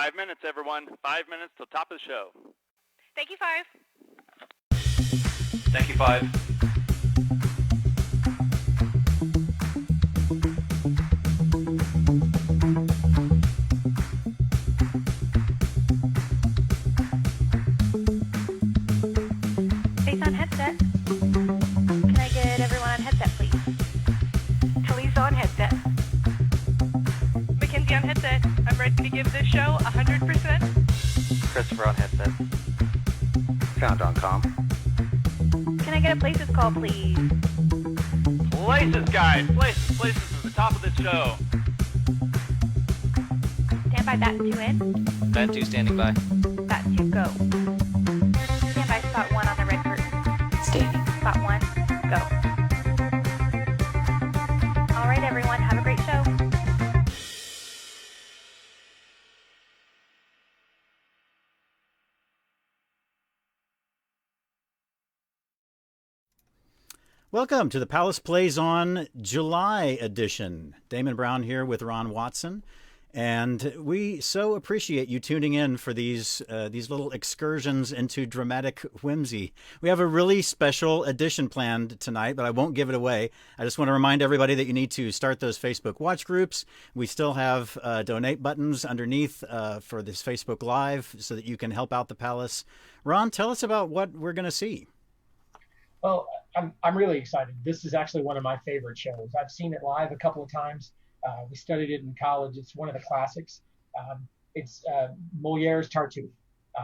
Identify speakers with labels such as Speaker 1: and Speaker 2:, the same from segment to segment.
Speaker 1: 5 minutes, everyone. 5 minutes till top of the show.
Speaker 2: Thank you, 5.
Speaker 3: Thank you, 5.
Speaker 2: Face on headset. Can I get everyone on headset, please? Talisa on headset. Mackenzie on headset. I'm ready to give this show 100%.
Speaker 3: Christopher on headset. Sound on comm.
Speaker 2: Can I get a places call, please?
Speaker 1: Places, guys. Places is the top of this show.
Speaker 2: Stand by, bat 2 in.
Speaker 3: Bat 2 standing by.
Speaker 2: Bat 2 go. Stand by, spot 1 on the red curtain.
Speaker 4: Standing.
Speaker 2: Spot 1, go. All right, everyone, have a great show.
Speaker 5: Welcome to the Palace Plays On July edition. Damon Brown here with Ron Watson, and we so appreciate you tuning in for these little excursions into dramatic whimsy. We have a really special edition planned tonight, but I won't give it away. I just want to remind everybody that you need to start those Facebook watch groups. We still have donate buttons underneath for this Facebook Live so that you can help out the Palace. Ron, tell us about what we're going to see.
Speaker 6: Well, I'm really excited. This is actually one of my favorite shows. I've seen it live a couple of times. We studied it in college. It's one of the classics. It's Moliere's Tartuffe.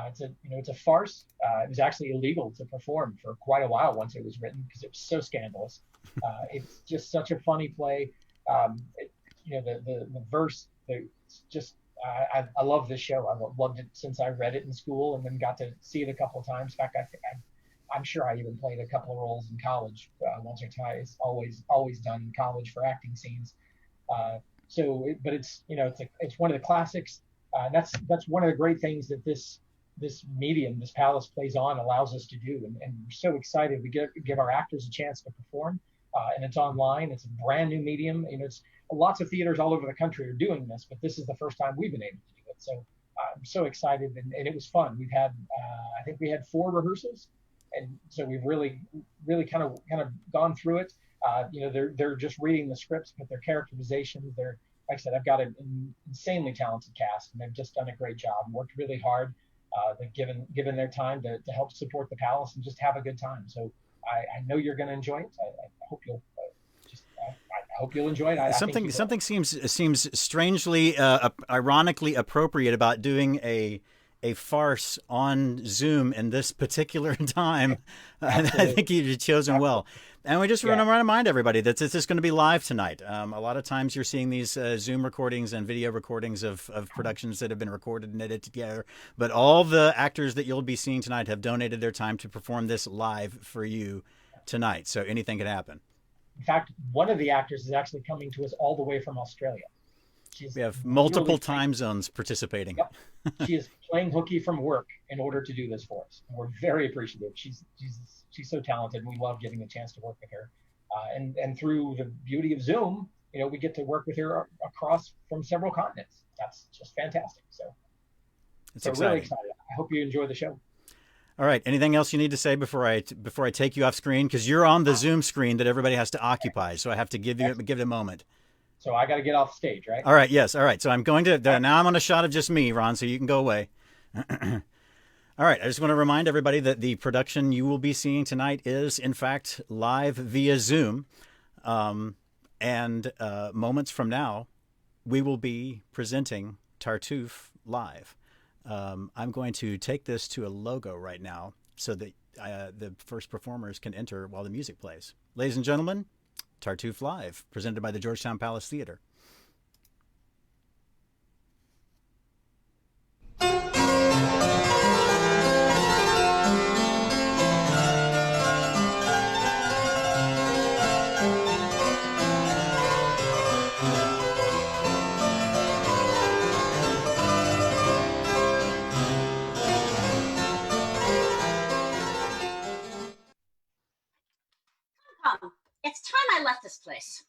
Speaker 6: It's a farce. It was actually illegal to perform for quite a while once it was written because it was so scandalous. It's just such a funny play. The verse. I love this show. I've loved it since I read it in school and then got to see it a couple of times. In fact, I'm sure I even played a couple of roles in college once or twice. Always done in college for acting scenes. But it's one of the classics. That's one of the great things that this medium, this Palace Plays On, allows us to do. And we're so excited. We give our actors a chance to perform, and it's online. It's a brand new medium. It's lots of theaters all over the country are doing this, but this is the first time we've been able to do it. So I'm so excited, and it was fun. We've had I think we had 4 rehearsals. And so we've really kind of gone through it. They're just reading the scripts, but their characterizations, like I said, I've got an insanely talented cast, and they've just done a great job and worked really hard. They've given their time to help support the Palace and just have a good time. So I know you're going to enjoy it. I hope you'll. I hope you'll enjoy it.
Speaker 5: Something seems strangely, ironically appropriate about doing a farce on Zoom in this particular time. I think you've chosen well. And we just want to remind everybody that this is going to be live tonight. A lot of times you're seeing these Zoom recordings and video recordings of productions that have been recorded and edited together. But all the actors that you'll be seeing tonight have donated their time to perform this live for you tonight. So anything could happen.
Speaker 6: In fact, one of the actors is actually coming to us all the way from Australia.
Speaker 5: We have multiple time zones participating.
Speaker 6: Yep. She is playing hooky from work in order to do this for us. And we're very appreciative. She's so talented, and we love getting a chance to work with her. And through the beauty of Zoom, we get to work with her across from several continents. That's just fantastic. So really excited. I hope you enjoy the show.
Speaker 5: All right. Anything else you need to say before I take you off screen? Because you're on the Zoom screen that everybody has to occupy. So I have to give it a moment.
Speaker 6: So I got to get off stage, right?
Speaker 5: All right. Yes. All right. So I'm going to now I'm on a shot of just me, Ron, so you can go away. All right. I just want to remind everybody that the production you will be seeing tonight is, in fact, live via Zoom. And moments from now, we will be presenting Tartuffe live. I'm going to take this to a logo right now so that the first performers can enter while the music plays. Ladies and gentlemen, Tartuffe Live, presented by the Georgetown Palace Theatre.
Speaker 4: It's time I left this place.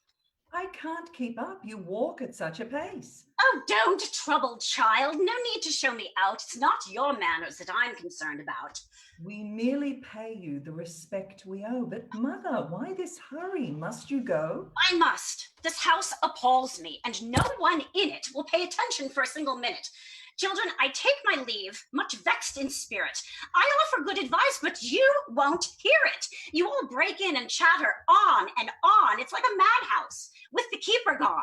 Speaker 4: I can't keep up. You walk at such a pace.
Speaker 7: Oh, don't, troubled child. No need to show me out. It's not your manners that I'm concerned about.
Speaker 4: We merely pay you the respect we owe. But Mother, why this hurry? Must you go?
Speaker 7: I must. This house appalls me, and no one in it will pay attention for a single minute. Children, I take my leave, much vexed in spirit. I offer good advice, but you won't hear it. You all break in and chatter on and on. It's like a madhouse with the keeper gone.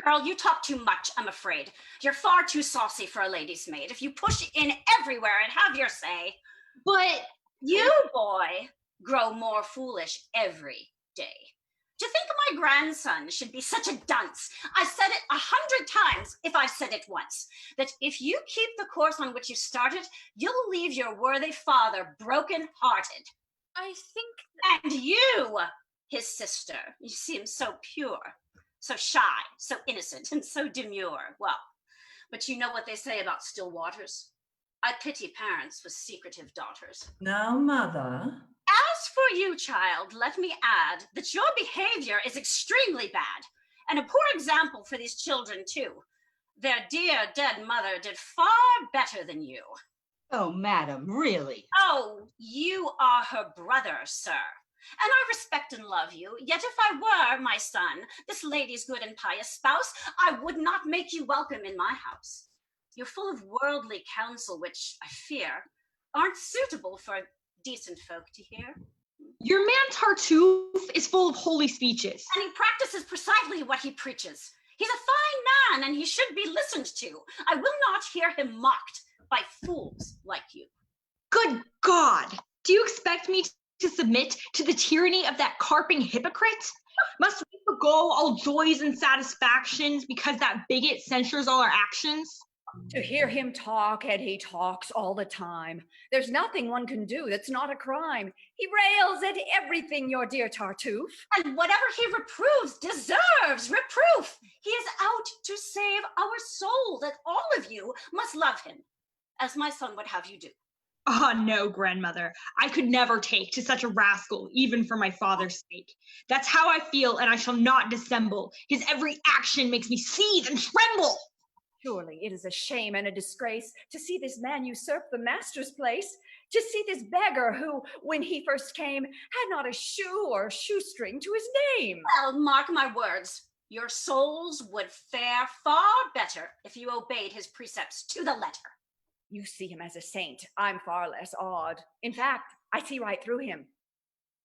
Speaker 7: Girl, you talk too much, I'm afraid. You're far too saucy for a lady's maid. If you push in everywhere and have your say. But you, boy, grow more foolish every day. To think my grandson should be such a dunce. I said it 100 times, if I said it once, that if you keep the course on which you started, you'll leave your worthy father broken-hearted.
Speaker 8: I think...
Speaker 7: And you, his sister, you seem so pure, so shy, so innocent, and so demure. Well, but you know what they say about still waters? I pity parents with secretive daughters.
Speaker 4: Now, Mother...
Speaker 7: As for you, child, let me add that your behavior is extremely bad, and a poor example for these children, too. Their dear dead mother did far better than you.
Speaker 9: Oh, madam, really?
Speaker 7: Oh, you are her brother, sir. And I respect and love you, yet if I were, my son, this lady's good and pious spouse, I would not make you welcome in my house. You're full of worldly counsel, which, I fear, aren't suitable for decent folk to hear.
Speaker 8: Your man Tartuffe is full of holy speeches.
Speaker 7: And he practices precisely what he preaches. He's a fine man, and he should be listened to. I will not hear him mocked by fools like you.
Speaker 8: Good God! Do you expect me to submit to the tyranny of that carping hypocrite? Must we forgo all joys and satisfactions because that bigot censures all our actions?
Speaker 10: To hear him talk, and he talks all the time. There's nothing one can do that's not a crime. He rails at everything, your dear Tartuffe.
Speaker 7: And whatever he reproves deserves reproof. He is out to save our soul, that all of you must love him, as my son would have you do.
Speaker 8: Ah, no, grandmother. I could never take to such a rascal, even for my father's sake. That's how I feel, and I shall not dissemble. His every action makes me seethe and tremble.
Speaker 10: Surely it is a shame and a disgrace to see this man usurp the master's place, to see this beggar who, when he first came, had not a shoe or shoestring to his name.
Speaker 7: Well, mark my words. Your souls would fare far better if you obeyed his precepts to the letter.
Speaker 10: You see him as a saint. I'm far less awed. In fact, I see right through him.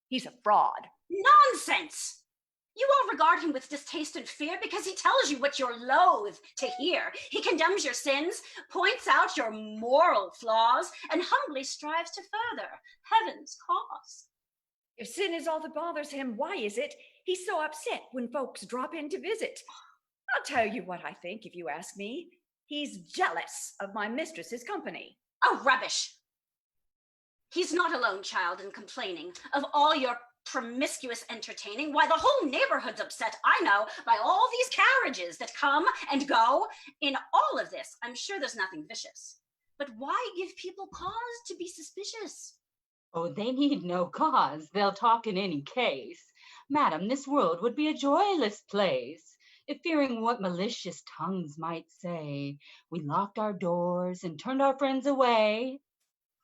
Speaker 10: He's a fraud.
Speaker 7: Nonsense! You all regard him with distaste and fear because he tells you what you're loath to hear. He condemns your sins, points out your moral flaws, and humbly strives to further heaven's cause.
Speaker 10: If sin is all that bothers him, why is it he's so upset when folks drop in to visit? I'll tell you what I think if you ask me. He's jealous of my mistress's company.
Speaker 7: Oh, rubbish! He's not alone, child, in complaining of all your promiscuous entertaining. Why, the whole neighborhood's upset, I know, by all these carriages that come and go. In all of this, I'm sure there's nothing vicious. But why give people cause to be suspicious?
Speaker 9: Oh, they need no cause. They'll talk in any case. Madam, this world would be a joyless place if, fearing what malicious tongues might say, we locked our doors and turned our friends away.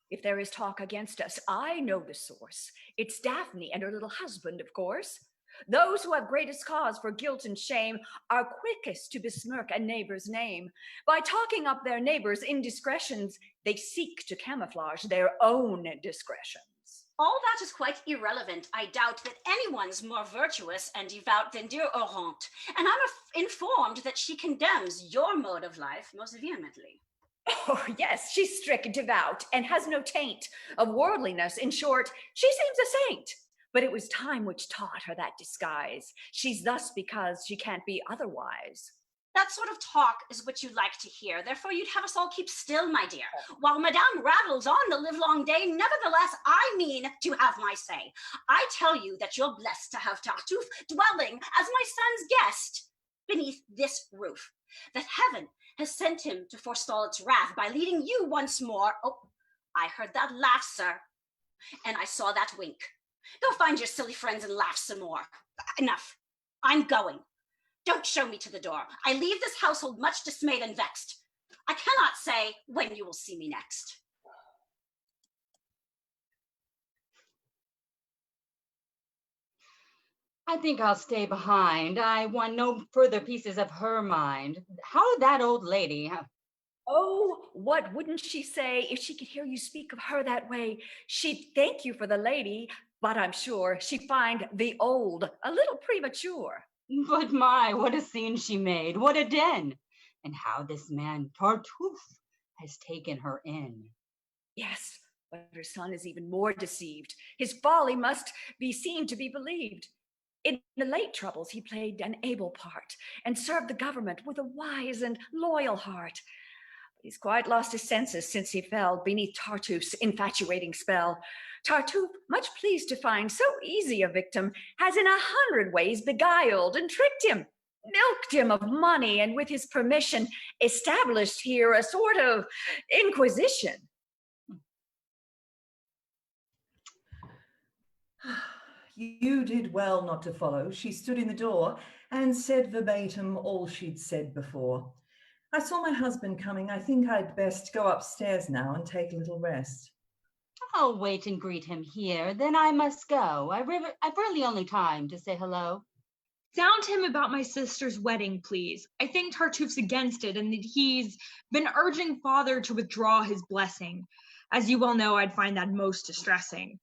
Speaker 10: If there is talk against us, I know the source. It's Daphne and her little husband, of course. Those who have greatest cause for guilt and shame are quickest to besmirk a neighbor's name. By talking up their neighbor's indiscretions, they seek to camouflage their own discretions.
Speaker 7: All that is quite irrelevant. I doubt that anyone's more virtuous and devout than dear Orgon, and I'm informed that she condemns your mode of life most vehemently.
Speaker 10: Oh, yes, she's strict, devout, and has no taint of worldliness. In short, she seems a saint. But it was time which taught her that disguise. She's thus because she can't be otherwise.
Speaker 7: That sort of talk is what you like to hear. Therefore, you'd have us all keep still, my dear. While Madame rattles on the livelong day, nevertheless, I mean to have my say. I tell you that you're blessed to have Tartuffe dwelling as my son's guest beneath this roof. That heaven has sent him to forestall its wrath by leading you once more. Oh, I heard that laugh, sir, and I saw that wink. Go find your silly friends and laugh some more. Enough. I'm going. Don't show me to the door. I leave this household much dismayed and vexed. I cannot say when you will see me next.
Speaker 9: I think I'll stay behind. I want no further pieces of her mind. How that old lady?
Speaker 10: Oh, what wouldn't she say if she could hear you speak of her that way? She'd thank you for the lady, but I'm sure she'd find the old a little premature.
Speaker 9: But my, what a scene she made. What a den. And how this man, Tartuffe, has taken her in.
Speaker 10: Yes, but her son is even more deceived. His folly must be seen to be believed. In the late troubles, he played an able part and served the government with a wise and loyal heart. But he's quite lost his senses since he fell beneath Tartuffe's infatuating spell. Tartuffe, much pleased to find so easy a victim, has in 100 ways beguiled and tricked him, milked him of money, and with his permission established here a sort of inquisition.
Speaker 4: You did well not to follow. She stood in the door and said verbatim all she'd said before. I saw my husband coming. I think I'd best go upstairs now and take a little rest.
Speaker 9: I'll wait and greet him here. Then I must go. I've really only time to say hello.
Speaker 8: Sound him about my sister's wedding, please. I think Tartuffe's against it and that he's been urging father to withdraw his blessing. As you well know, I'd find that most distressing.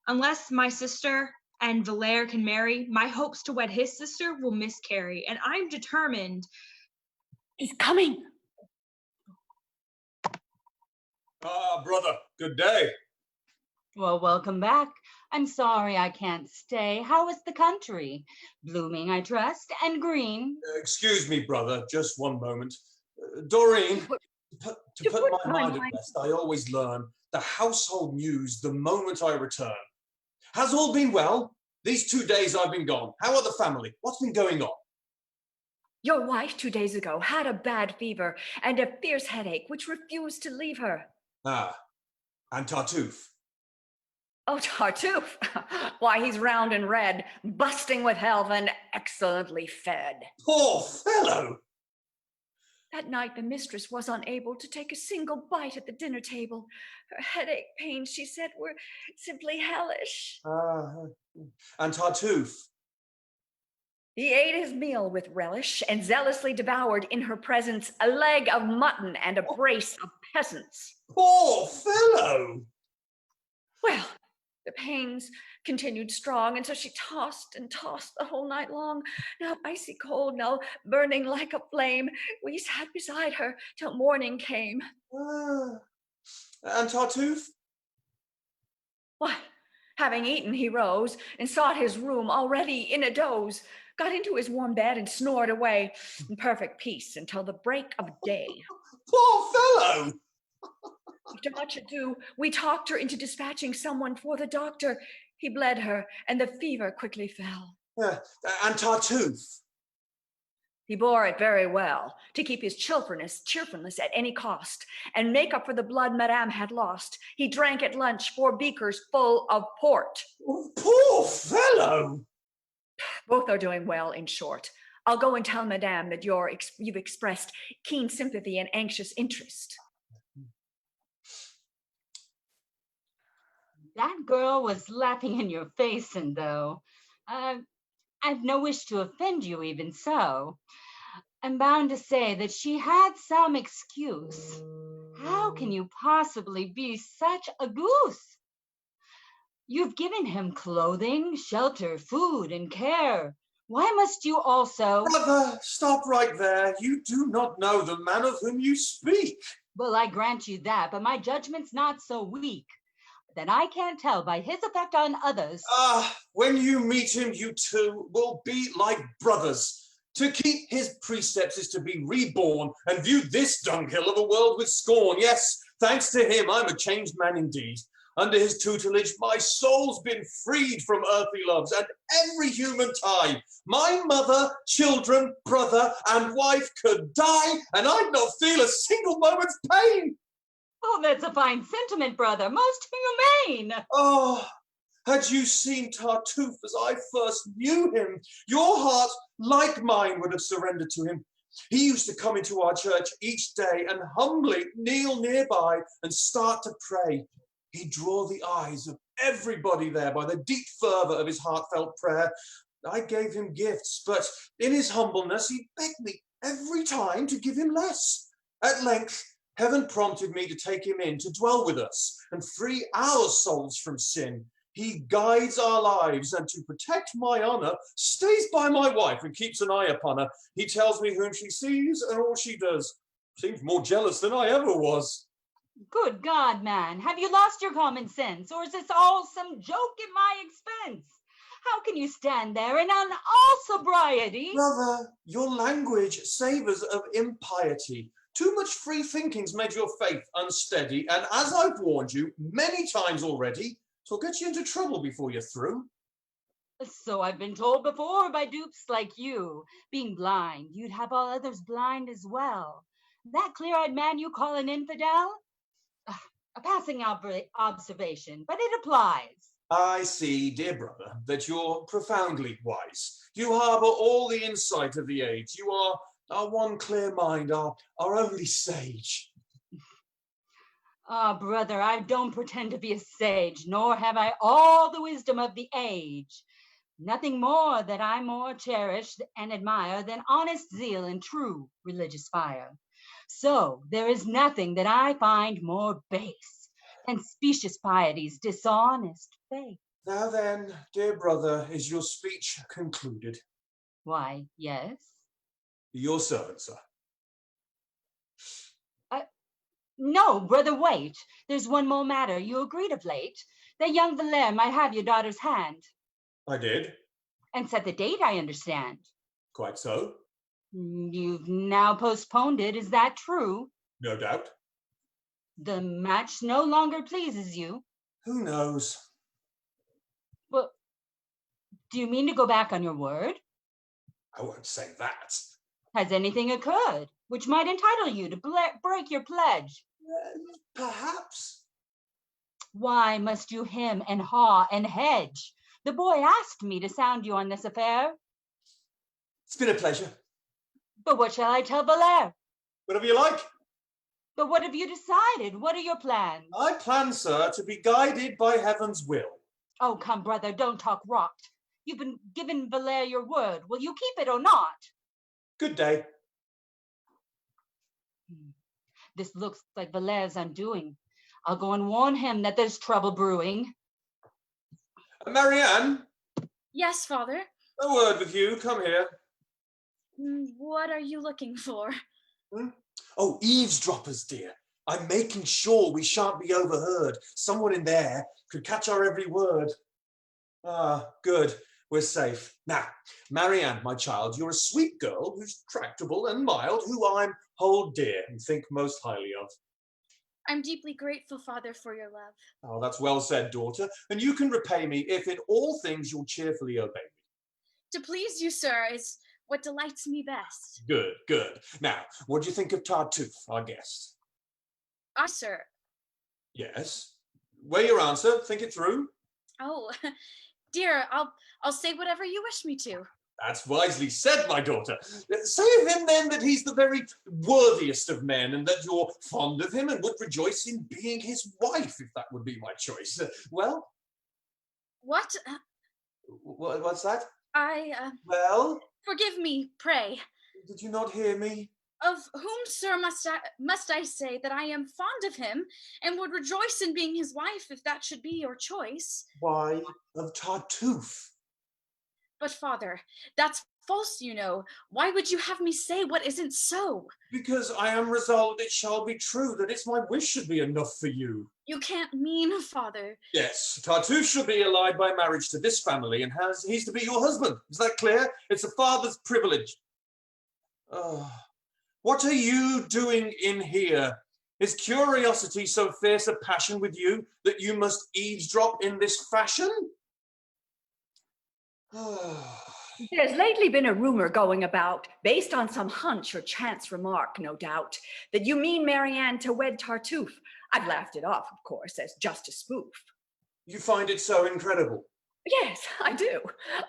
Speaker 8: Unless my sister and Valère can marry, my hopes to wed his sister will miscarry, and I'm determined.
Speaker 10: He's coming.
Speaker 11: Ah, brother, good day.
Speaker 9: Well, welcome back. I'm sorry I can't stay. How is the country? Blooming, I trust, and green.
Speaker 11: Excuse me, brother, just one moment. Dorine, to put my mind at rest, I always learn the household news the moment I return. Has all been well? These 2 days I've been gone. How are the family? What's been going on?
Speaker 10: Your wife 2 days ago had a bad fever and a fierce headache which refused to leave her.
Speaker 11: Ah, and Tartuffe?
Speaker 10: Oh, Tartuffe. Why, he's round and red, busting with health and excellently fed.
Speaker 11: Poor fellow!
Speaker 10: That night, the mistress was unable to take a single bite at the dinner table. Her headache pains, she said, were simply hellish.
Speaker 11: And Tartuffe?
Speaker 10: He ate his meal with relish and zealously devoured in her presence a leg of mutton and a brace of peasants.
Speaker 11: Poor fellow!
Speaker 10: Well, the pains continued strong, and so she tossed and tossed the whole night long, now icy cold, now burning like a flame. We sat beside her till morning came.
Speaker 11: And Tartuffe?
Speaker 10: Why, having eaten, he rose and sought his room, already in a doze, got into his warm bed and snored away in perfect peace until the break of day.
Speaker 11: Poor fellow!
Speaker 10: After much ado, we talked her into dispatching someone for the doctor. He bled her, and the fever quickly fell.
Speaker 11: And Tartuffe?
Speaker 10: He bore it very well, to keep his cheerfulness at any cost, and make up for the blood Madame had lost. He drank at lunch 4 beakers full of port.
Speaker 11: Oh, poor fellow!
Speaker 10: Both are doing well, in short. I'll go and tell Madame that you've expressed keen sympathy and anxious interest.
Speaker 9: That girl was laughing in your face, and though I've no wish to offend you even so, I'm bound to say that she had some excuse. How can you possibly be such a goose? You've given him clothing, shelter, food, and care. Why must you also—
Speaker 11: Brother, stop right there. You do not know the man of whom you speak.
Speaker 9: Well, I grant you that, but my judgment's not so weak. Then I can't tell by his effect on others.
Speaker 11: When you meet him, you two will be like brothers. To keep his precepts is to be reborn and view this dunghill of a world with scorn. Yes, thanks to him, I'm a changed man indeed. Under his tutelage, my soul's been freed from earthly loves and every human tie. My mother, children, brother, and wife could die, and I'd not feel a single moment's pain.
Speaker 9: Oh, that's a fine sentiment, brother. Most humane.
Speaker 11: Oh, Had you seen Tartuffe as I first knew him, your heart, like mine, would have surrendered to him. He used to come into our church each day and humbly kneel nearby and start to pray. He'd draw the eyes of everybody there by the deep fervour of his heartfelt prayer. I gave him gifts, but in his humbleness he begged me every time to give him less. At length, heaven prompted me to take him in to dwell with us and free our souls from sin. He guides our lives, and to protect my honour, stays by my wife and keeps an eye upon her. He tells me whom she sees and all she does. Seems more jealous than I ever was.
Speaker 9: Good God, man, have you lost your common sense, or is this all some joke at my expense? How can you stand there in all sobriety?
Speaker 11: Brother, your language savours of impiety. Too much free thinking's made your faith unsteady, and as I've warned you many times already, it'll get you into trouble before you're through.
Speaker 9: So I've been told before by dupes like you. Being blind, you'd have all others blind as well. That clear-eyed man you call an infidel? A passing observation, but it applies.
Speaker 11: I see, dear brother, that you're profoundly wise. You harbour all the insight of the age. You are our one clear mind, our only sage.
Speaker 9: Ah, brother, I don't pretend to be a sage, nor have I all the wisdom of the age. Nothing more that I more cherish and admire than honest zeal and true religious fire. So there is nothing that I find more base than specious piety's dishonest faith.
Speaker 11: Now then, dear brother, is your speech concluded?
Speaker 9: Why, yes.
Speaker 11: Your servant, sir.
Speaker 9: No, brother, wait. There's one more matter. You agreed of late that young Valère might have your daughter's hand.
Speaker 11: I did.
Speaker 9: And set the date, I understand.
Speaker 11: Quite so.
Speaker 9: You've now postponed it, is that true?
Speaker 11: No doubt.
Speaker 9: The match no longer pleases you?
Speaker 11: Who knows?
Speaker 9: Well, do you mean to go back on your word?
Speaker 11: I won't say that.
Speaker 9: Has anything occurred which might entitle you to break your pledge?
Speaker 11: Perhaps.
Speaker 9: Why must you hem and haw and hedge? The boy asked me to sound you on this affair.
Speaker 11: It's been a pleasure.
Speaker 9: But what shall I tell Valère?
Speaker 11: Whatever you like.
Speaker 9: But what have you decided? What are your plans?
Speaker 11: I plan, sir, to be guided by heaven's will.
Speaker 9: Oh, come, brother, don't talk rot. You've been given Valère your word. Will you keep it or not?
Speaker 11: Good day.
Speaker 9: This looks like Valère's undoing. I'll go and warn him that there's trouble brewing.
Speaker 11: Mariane?
Speaker 2: Yes, Father?
Speaker 11: A word with you. Come here.
Speaker 2: What are you looking for?
Speaker 11: Oh, eavesdroppers, dear. I'm making sure we shan't be overheard. Someone in there could catch our every word. Ah, good. We're safe. Now, Mariane, my child, you're a sweet girl who's tractable and mild, who I'm hold dear and think most highly of.
Speaker 2: I'm deeply grateful, Father, for your love.
Speaker 11: Oh, that's well said, daughter. And you can repay me if in all things you'll cheerfully obey me.
Speaker 2: To please you, sir, is what delights me best.
Speaker 11: Good, good. Now, what do you think of Tartuffe, our guest?
Speaker 2: Ah, sir.
Speaker 11: Yes. Weigh your answer. Think it through.
Speaker 2: Oh, dear, I'll say whatever you wish me to.
Speaker 11: That's wisely said, my daughter. Say of him, then, that he's the very worthiest of men, and that you're fond of him and would rejoice in being his wife, if that would be my choice. Well?
Speaker 2: What?
Speaker 11: What's that?
Speaker 2: Well? Forgive me, pray.
Speaker 11: Did you not hear me?
Speaker 2: Of whom, sir, must I say that I am fond of him, and would rejoice in being his wife, if that should be your choice?
Speaker 11: Why, of Tartuffe.
Speaker 2: But, Father, that's false, you know. Why would you have me say what isn't so?
Speaker 11: Because I am resolved it shall be true, that it's my wish should be enough for you.
Speaker 2: You can't mean, Father.
Speaker 11: Yes, Tartuffe shall be allied by marriage to this family, and he's to be your husband. Is that clear? It's a father's privilege. What are you doing in here? Is curiosity so fierce a passion with you that you must eavesdrop in this fashion?
Speaker 10: There's lately been a rumor going about, based on some hunch or chance remark, no doubt, that you mean Mariane to wed Tartuffe. I've laughed it off, of course, as just a spoof.
Speaker 11: You find it so incredible?
Speaker 10: Yes, I do.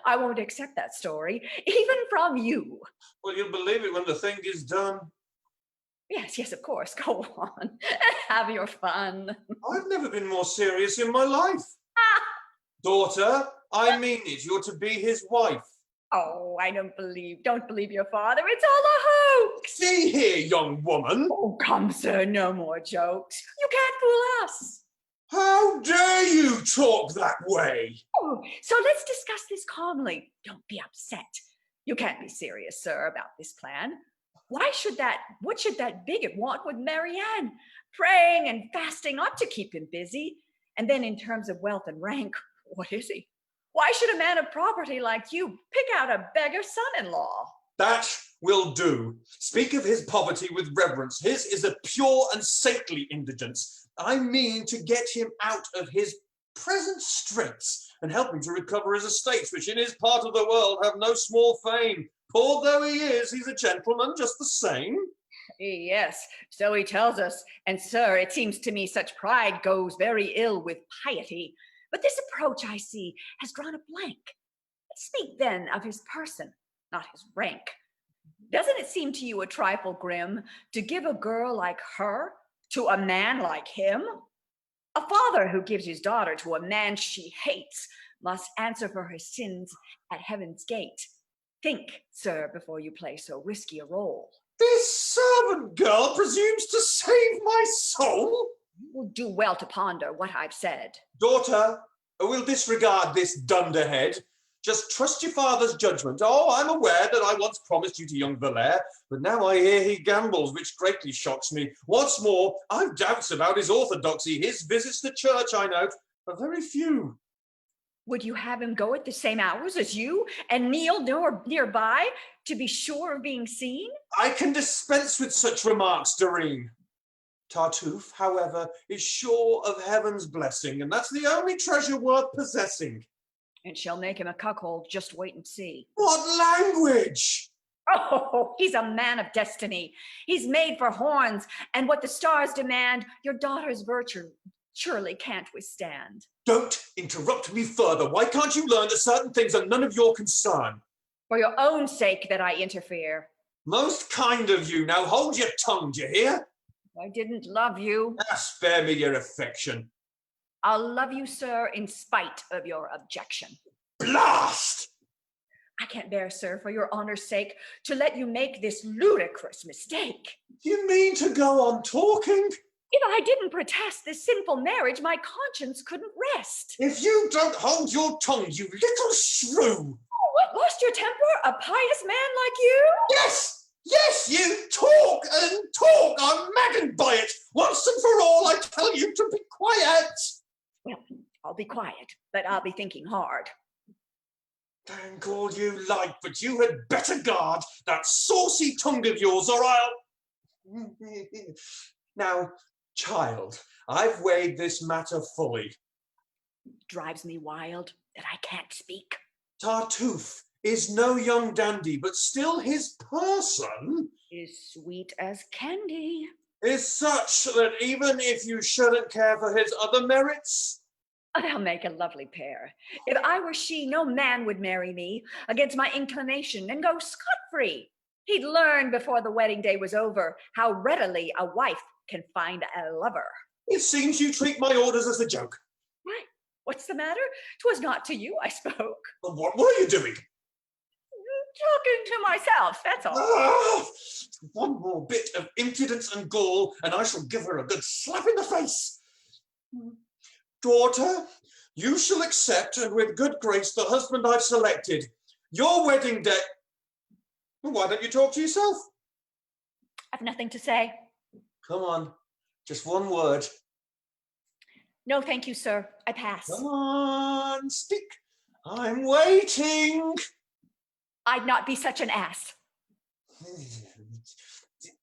Speaker 10: I won't accept that story, even from you.
Speaker 11: Well, you'll believe it when the thing is done.
Speaker 10: Yes, of course. Go on. Have your fun.
Speaker 11: I've never been more serious in my life. Daughter, I mean it. You're to be his wife.
Speaker 10: Oh, I don't believe your father. It's all a hoax.
Speaker 11: See here, young woman.
Speaker 10: Oh, come, sir, no more jokes. You can't fool us.
Speaker 11: How dare you talk that way?
Speaker 10: Oh, so let's discuss this calmly. Don't be upset. You can't be serious, sir, about this plan. What should that bigot want with Mariane? Praying and fasting ought to keep him busy. And then in terms of wealth and rank, what is he? Why should a man of property like you pick out a beggar son-in-law?
Speaker 11: That will do. Speak of his poverty with reverence. His is a pure and saintly indigence. I mean to get him out of his present straits and help him to recover his estates, which in his part of the world have no small fame. Poor though he is, he's a gentleman just the same.
Speaker 10: Yes, so he tells us. And sir, it seems to me such pride goes very ill with piety. But this approach, I see, has drawn a blank. Let's speak then of his person, not his rank. Doesn't it seem to you a trifle grim to give a girl like her to a man like him? A father who gives his daughter to a man she hates must answer for her sins at heaven's gate. Think, sir, before you play so risky a role.
Speaker 11: This servant girl presumes to save my soul?
Speaker 10: You will do well to ponder what I've said.
Speaker 11: Daughter, we'll disregard this dunderhead. Just trust your father's judgment. Oh, I'm aware that I once promised you to young Valère, but now I hear he gambles, which greatly shocks me. What's more, I've doubts about his orthodoxy. His visits to church, I note, are very few.
Speaker 10: Would you have him go at the same hours as you and kneel nearby to be sure of being seen?
Speaker 11: I can dispense with such remarks, Dorine. Tartuffe, however, is sure of heaven's blessing, and that's the only treasure worth possessing.
Speaker 10: And she'll make him a cuckold. Just wait and see.
Speaker 11: What language!
Speaker 10: Oh, he's a man of destiny. He's made for horns, and what the stars demand, your daughter's virtue surely can't withstand.
Speaker 11: Don't interrupt me further. Why can't you learn that certain things are none of your concern?
Speaker 10: For your own sake that I interfere.
Speaker 11: Most kind of you. Now hold your tongue, do you hear?
Speaker 10: I didn't love you.
Speaker 11: Spare me your affection.
Speaker 10: I'll love you, sir, in spite of your objection.
Speaker 11: Blast!
Speaker 10: I can't bear, sir, for your honor's sake, to let you make this ludicrous mistake.
Speaker 11: You mean to go on talking?
Speaker 10: If I didn't protest this sinful marriage, my conscience couldn't rest.
Speaker 11: If you don't hold your tongue, you little shrew!
Speaker 10: Oh, what, lost your temper? A pious man like you?
Speaker 11: Yes! Yes, you talk and talk! I'm maddened by it! Once and for all, I tell you to be quiet!
Speaker 10: Well, I'll be quiet, but I'll be thinking hard.
Speaker 11: Thank all you like, but you had better guard that saucy tongue of yours, or I'll... Now, child, I've weighed this matter fully.
Speaker 10: Drives me wild that I can't speak.
Speaker 11: Tartuffe is no young dandy, but still his person
Speaker 10: is sweet as candy.
Speaker 11: Is such that even if you shouldn't care for his other merits,
Speaker 10: they'll make a lovely pair. If I were she, no man would marry me against my inclination and go scot-free. He'd learn before the wedding day was over how readily a wife can find a lover.
Speaker 11: It seems you treat my orders as a joke.
Speaker 10: Why? What's the matter? 'Twas not to you I spoke.
Speaker 11: But what were you doing?
Speaker 10: Talking to myself, that's all.
Speaker 11: Ah, one more bit of impudence and gall, and I shall give her a good slap in the face. Daughter, you shall accept, and with good grace, the husband I've selected. Your wedding day... Why don't you talk to yourself?
Speaker 10: I've nothing to say.
Speaker 11: Come on, just one word.
Speaker 10: No, thank you, sir. I pass.
Speaker 11: Come on, speak. I'm waiting.
Speaker 10: I'd not be such an ass.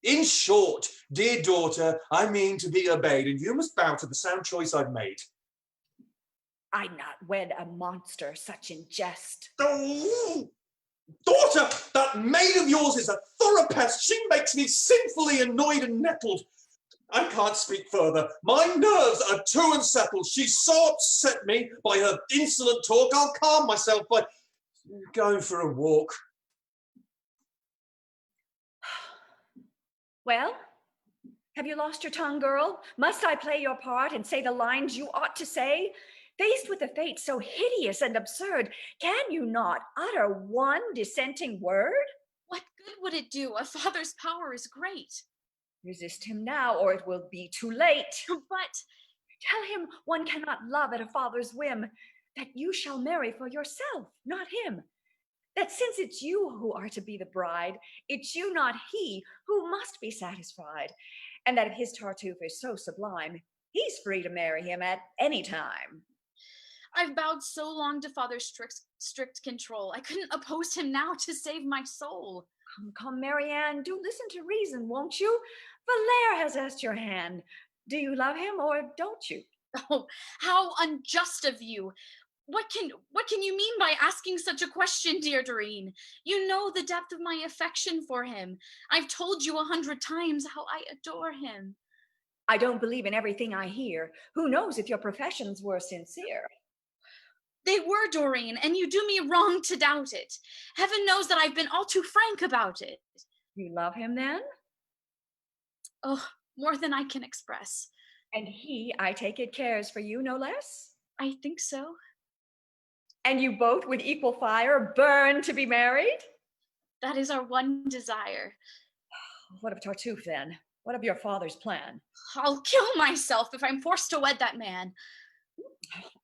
Speaker 11: In short, dear daughter, I mean to be obeyed, and you must bow to the sound choice I've made.
Speaker 10: I'd not wed a monster such in jest.
Speaker 11: Oh, daughter, that maid of yours is a thorough pest. She makes me sinfully annoyed and nettled. I can't speak further. My nerves are too unsettled. She so upset me by her insolent talk. I'll calm myself by going for a walk.
Speaker 10: Well, have you lost your tongue, girl? Must I play your part and say the lines you ought to say? Faced with a fate so hideous and absurd, can you not utter one dissenting word?
Speaker 12: What good would it do? A father's power is great.
Speaker 10: Resist him now, or it will be too late.
Speaker 12: But
Speaker 10: tell him one cannot love at a father's whim, that you shall marry for yourself, not him. That since it's you who are to be the bride, it's you, not he, who must be satisfied. And that if his Tartuffe is so sublime, he's free to marry him at any time.
Speaker 12: I've bowed so long to father's strict control. I couldn't oppose him now to save my soul.
Speaker 10: Come, Mariane, do listen to reason, won't you? Valère has asked your hand. Do you love him or don't you?
Speaker 12: Oh, how unjust of you. What can you mean by asking such a question, dear Dorine? You know the depth of my affection for him. I've told you 100 times how I adore him.
Speaker 10: I don't believe in everything I hear. Who knows if your professions were sincere?
Speaker 12: They were, Dorine, and you do me wrong to doubt it. Heaven knows that I've been all too frank about it.
Speaker 10: You love him then?
Speaker 12: Oh, more than I can express.
Speaker 10: And he, I take it, cares for you no less?
Speaker 12: I think so.
Speaker 10: And you both with equal fire burn to be married?
Speaker 12: That is our one desire.
Speaker 10: What of Tartuffe then? What of your father's plan?
Speaker 12: I'll kill myself if I'm forced to wed that man.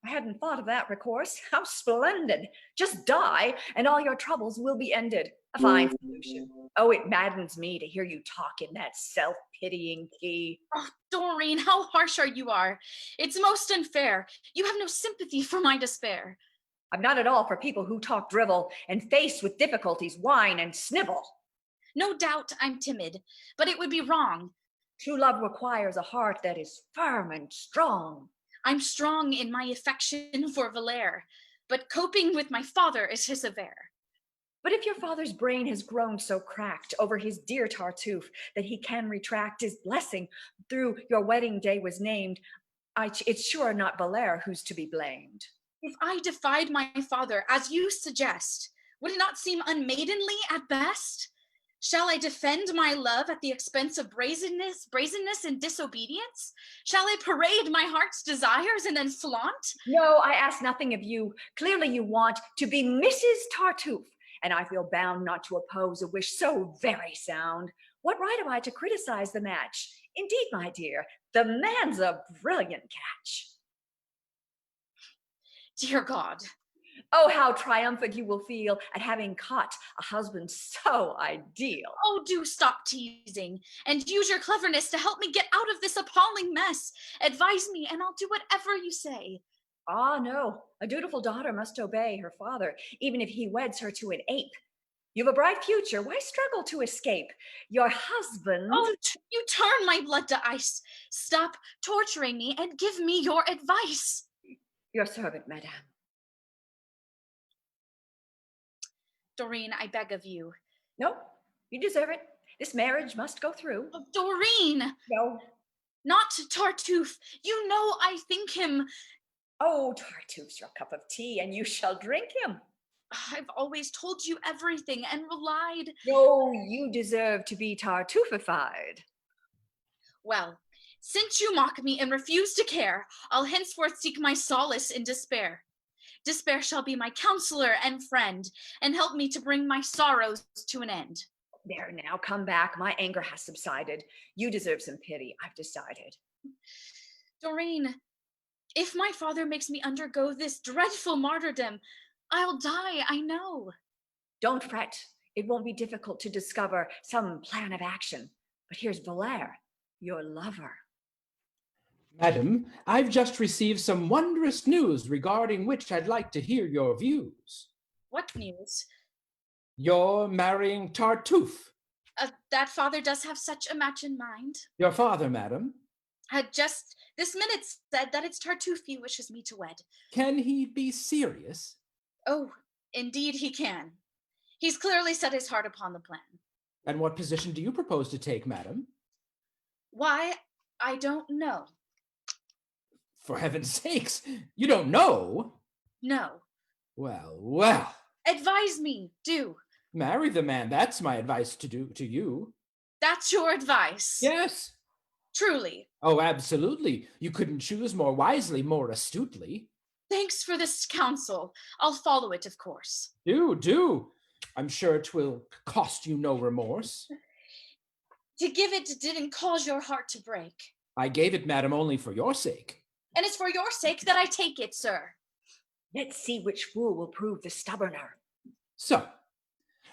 Speaker 10: I hadn't thought of that recourse. How splendid. Just die, and all your troubles will be ended. A fine solution. Oh, it maddens me to hear you talk in that self-pitying key.
Speaker 12: Oh, Dorine, how harsh you are. It's most unfair. You have no sympathy for my despair.
Speaker 10: I'm not at all for people who talk drivel and faced with difficulties whine and snivel.
Speaker 12: No doubt I'm timid, but it would be wrong.
Speaker 10: True love requires a heart that is firm and strong.
Speaker 12: I'm strong in my affection for Valère, but coping with my father is his affair.
Speaker 10: But if your father's brain has grown so cracked over his dear Tartuffe that he can retract his blessing through your wedding day was named, it's sure not Valère who's to be blamed.
Speaker 12: If I defied my father, as you suggest, would it not seem unmaidenly at best? Shall I defend my love at the expense of brazenness and disobedience? Shall I parade my heart's desires and then flaunt?
Speaker 10: No, I ask nothing of you. Clearly you want to be Mrs. Tartuffe, and I feel bound not to oppose a wish so very sound. What right have I to criticize the match? Indeed, my dear, the man's a brilliant catch.
Speaker 12: Dear God.
Speaker 10: Oh, how triumphant you will feel at having caught a husband so ideal.
Speaker 12: Oh, do stop teasing and use your cleverness to help me get out of this appalling mess. Advise me and I'll do whatever you say.
Speaker 10: Ah, no, a dutiful daughter must obey her father, even if he weds her to an ape. You've a bright future. Why struggle to escape? Your husband...
Speaker 12: Oh, you turn my blood to ice. Stop torturing me and give me your advice.
Speaker 10: Your servant, madame.
Speaker 12: Dorine, I beg of you.
Speaker 10: No, you deserve it. This marriage must go through.
Speaker 12: Oh, Dorine!
Speaker 10: No.
Speaker 12: Not Tartuffe. You know I think him...
Speaker 10: Oh, Tartuffe's your cup of tea, and you shall drink him.
Speaker 12: I've always told you everything and relied...
Speaker 10: No, you deserve to be Tartuffeified.
Speaker 12: Well, since you mock me and refuse to care, I'll henceforth seek my solace in despair. Despair shall be my counselor and friend, and help me to bring my sorrows to an end.
Speaker 10: There, now, come back. My anger has subsided. You deserve some pity, I've decided.
Speaker 12: Dorine, if my father makes me undergo this dreadful martyrdom, I'll die, I know.
Speaker 10: Don't fret. It won't be difficult to discover some plan of action. But here's Valère, your lover.
Speaker 13: Madam, I've just received some wondrous news regarding which I'd like to hear your views.
Speaker 12: What news?
Speaker 13: You're marrying Tartuffe.
Speaker 12: That father does have such a match in mind.
Speaker 13: Your father, madam?
Speaker 12: Had just this minute said that it's Tartuffe he wishes me to wed.
Speaker 13: Can he be serious?
Speaker 12: Oh, indeed he can. He's clearly set his heart upon the plan.
Speaker 13: And what position do you propose to take, madam?
Speaker 12: Why, I don't know.
Speaker 13: For heaven's sakes, you don't know?
Speaker 12: No.
Speaker 13: Well, well.
Speaker 12: Advise me, do.
Speaker 13: Marry the man, that's my advice to you.
Speaker 12: That's your advice?
Speaker 13: Yes.
Speaker 12: Truly?
Speaker 13: Oh, absolutely. You couldn't choose more wisely, more astutely.
Speaker 12: Thanks for this counsel. I'll follow it, of course.
Speaker 13: Do. I'm sure it will cost you no remorse.
Speaker 12: To give it didn't cause your heart to break.
Speaker 13: I gave it, madam, only for your sake.
Speaker 12: And it's for your sake that I take it, sir.
Speaker 10: Let's see which fool will prove the stubborner.
Speaker 13: So,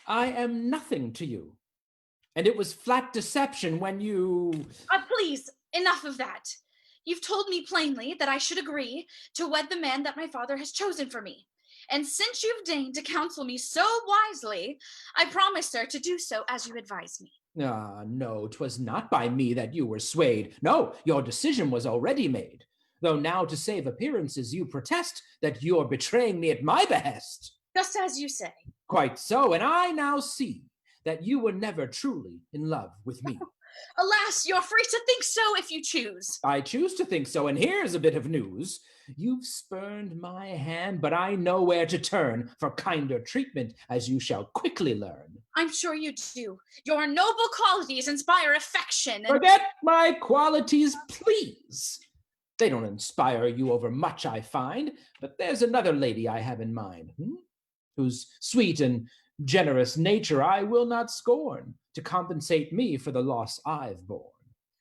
Speaker 13: I am nothing to you. And it was flat deception when you...
Speaker 12: Please, enough of that. You've told me plainly that I should agree to wed the man that my father has chosen for me. And since you've deigned to counsel me so wisely, I promise, sir, to do so as you advise me.
Speaker 13: Ah, no, 'twas not by me that you were swayed. No, your decision was already made. Though now to save appearances you protest that you're betraying me at my behest.
Speaker 12: Just as you say.
Speaker 13: Quite so, and I now see that you were never truly in love with me.
Speaker 12: Alas, you're free to think so if you choose.
Speaker 13: I choose to think so, and here's a bit of news. You've spurned my hand, but I know where to turn for kinder treatment, as you shall quickly learn.
Speaker 12: I'm sure you do. Your noble qualities inspire affection. And...
Speaker 13: Forget my qualities, please. They don't inspire you over much, I find, but there's another lady I have in mind, whose sweet and generous nature I will not scorn to compensate me for the loss I've borne.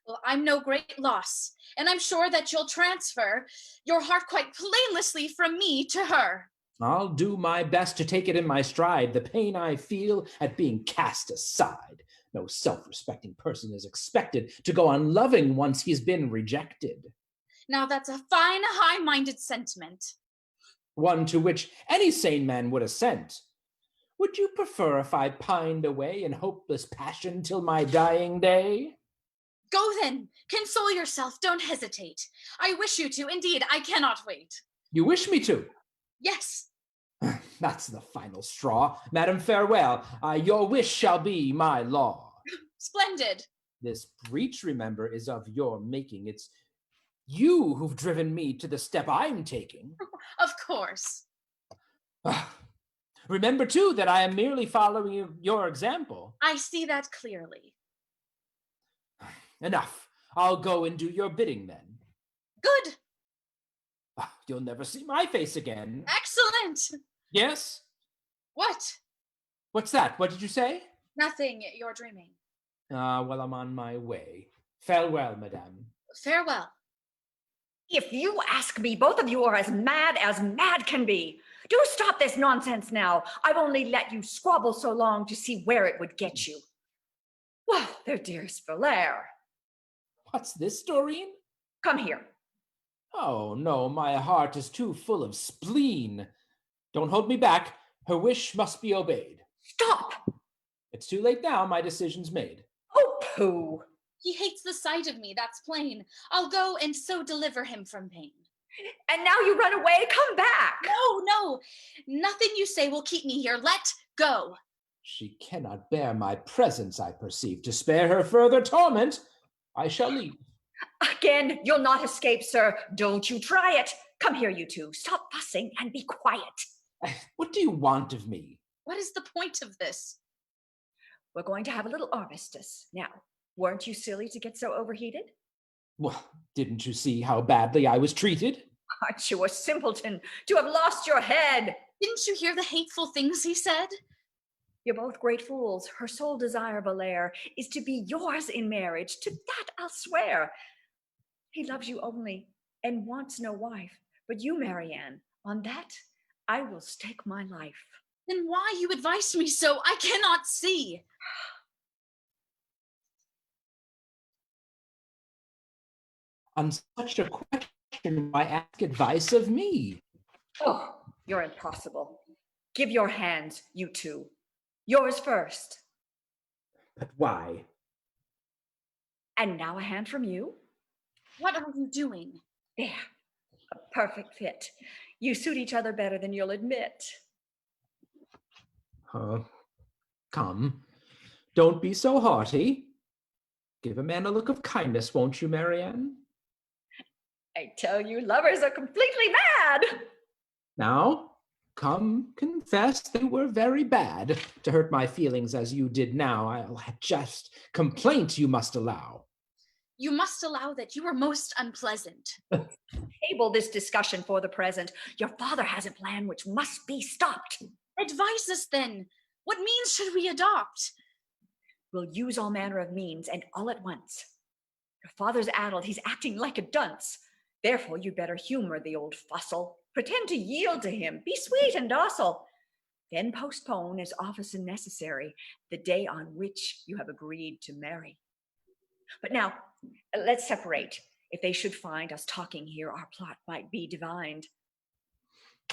Speaker 12: Well, I'm no great loss, and I'm sure that you'll transfer your heart quite painlessly from me to her.
Speaker 13: I'll do my best to take it in my stride, the pain I feel at being cast aside. No self-respecting person is expected to go on loving once he's been rejected.
Speaker 12: Now that's a fine, high-minded sentiment.
Speaker 13: One to which any sane man would assent. Would you prefer if I pined away in hopeless passion till my dying day?
Speaker 12: Go then, console yourself, don't hesitate. I wish you to, indeed, I cannot wait.
Speaker 13: You wish me to?
Speaker 12: Yes.
Speaker 13: That's the final straw. Madam, farewell. Your wish shall be my law.
Speaker 12: Splendid.
Speaker 13: This breach, remember, is of your making. It's you who've driven me to the step I'm taking.
Speaker 12: Of course.
Speaker 13: Remember, too, that I am merely following your example.
Speaker 12: I see that clearly.
Speaker 13: Enough. I'll go and do your bidding then.
Speaker 12: Good.
Speaker 13: You'll never see my face again.
Speaker 12: Excellent.
Speaker 13: Yes?
Speaker 12: What?
Speaker 13: What's that? What did you say?
Speaker 12: Nothing. You're dreaming.
Speaker 13: Well, I'm on my way. Farewell, madame.
Speaker 12: Farewell.
Speaker 10: If you ask me, both of you are as mad can be. Do stop this nonsense now. I've only let you squabble so long to see where it would get you. Well, their dearest Valère.
Speaker 13: What's this, Dorine?
Speaker 10: Come here.
Speaker 13: Oh, no, my heart is too full of spleen. Don't hold me back. Her wish must be obeyed.
Speaker 10: Stop!
Speaker 13: It's too late now. My decision's made.
Speaker 10: Oh, pooh.
Speaker 12: He hates the sight of me, that's plain. I'll go and so deliver him from pain.
Speaker 10: And now you run away? Come back!
Speaker 12: No. Nothing you say will keep me here. Let go.
Speaker 13: She cannot bear my presence, I perceive. To spare her further torment, I shall leave.
Speaker 10: Again, you'll not escape, sir. Don't you try it. Come here, you two. Stop fussing and be quiet.
Speaker 13: What do you want of me?
Speaker 12: What is the point of this?
Speaker 10: We're going to have a little armistice. Now, weren't you silly to get so overheated?
Speaker 13: Well, didn't you see how badly I was treated?
Speaker 10: Aren't you a simpleton to have lost your head?
Speaker 12: Didn't you hear the hateful things he said?
Speaker 10: You're both great fools. Her sole desire, Valère, is to be yours in marriage. To that I'll swear. He loves you only and wants no wife. But you, Mariane, on that I will stake my life.
Speaker 12: Then why you advise me so? I cannot see.
Speaker 13: On such a question, why ask advice of me?
Speaker 10: Oh, you're impossible. Give your hands, you two. Yours first.
Speaker 13: But why?
Speaker 10: And now a hand from you.
Speaker 12: What are you doing?
Speaker 10: There, a perfect fit. You suit each other better than you'll admit.
Speaker 13: Come, don't be so haughty. Give a man a look of kindness, won't you, Mariane?
Speaker 10: I tell you, lovers are completely mad.
Speaker 13: Now, come, confess they were very bad. To hurt my feelings as you did now, I'll just complaint you must allow.
Speaker 12: You must allow that you were most unpleasant.
Speaker 10: Table this discussion for the present. Your father has a plan which must be stopped.
Speaker 12: Advise us then. What means should we adopt?
Speaker 10: We'll use all manner of means, and all at once. Your father's addled, he's acting like a dunce. Therefore you'd better humor the old fossil. Pretend to yield to him, be sweet and docile. Then postpone, as often necessary, the day on which you have agreed to marry. But now, let's separate. If they should find us talking here, our plot might be divined.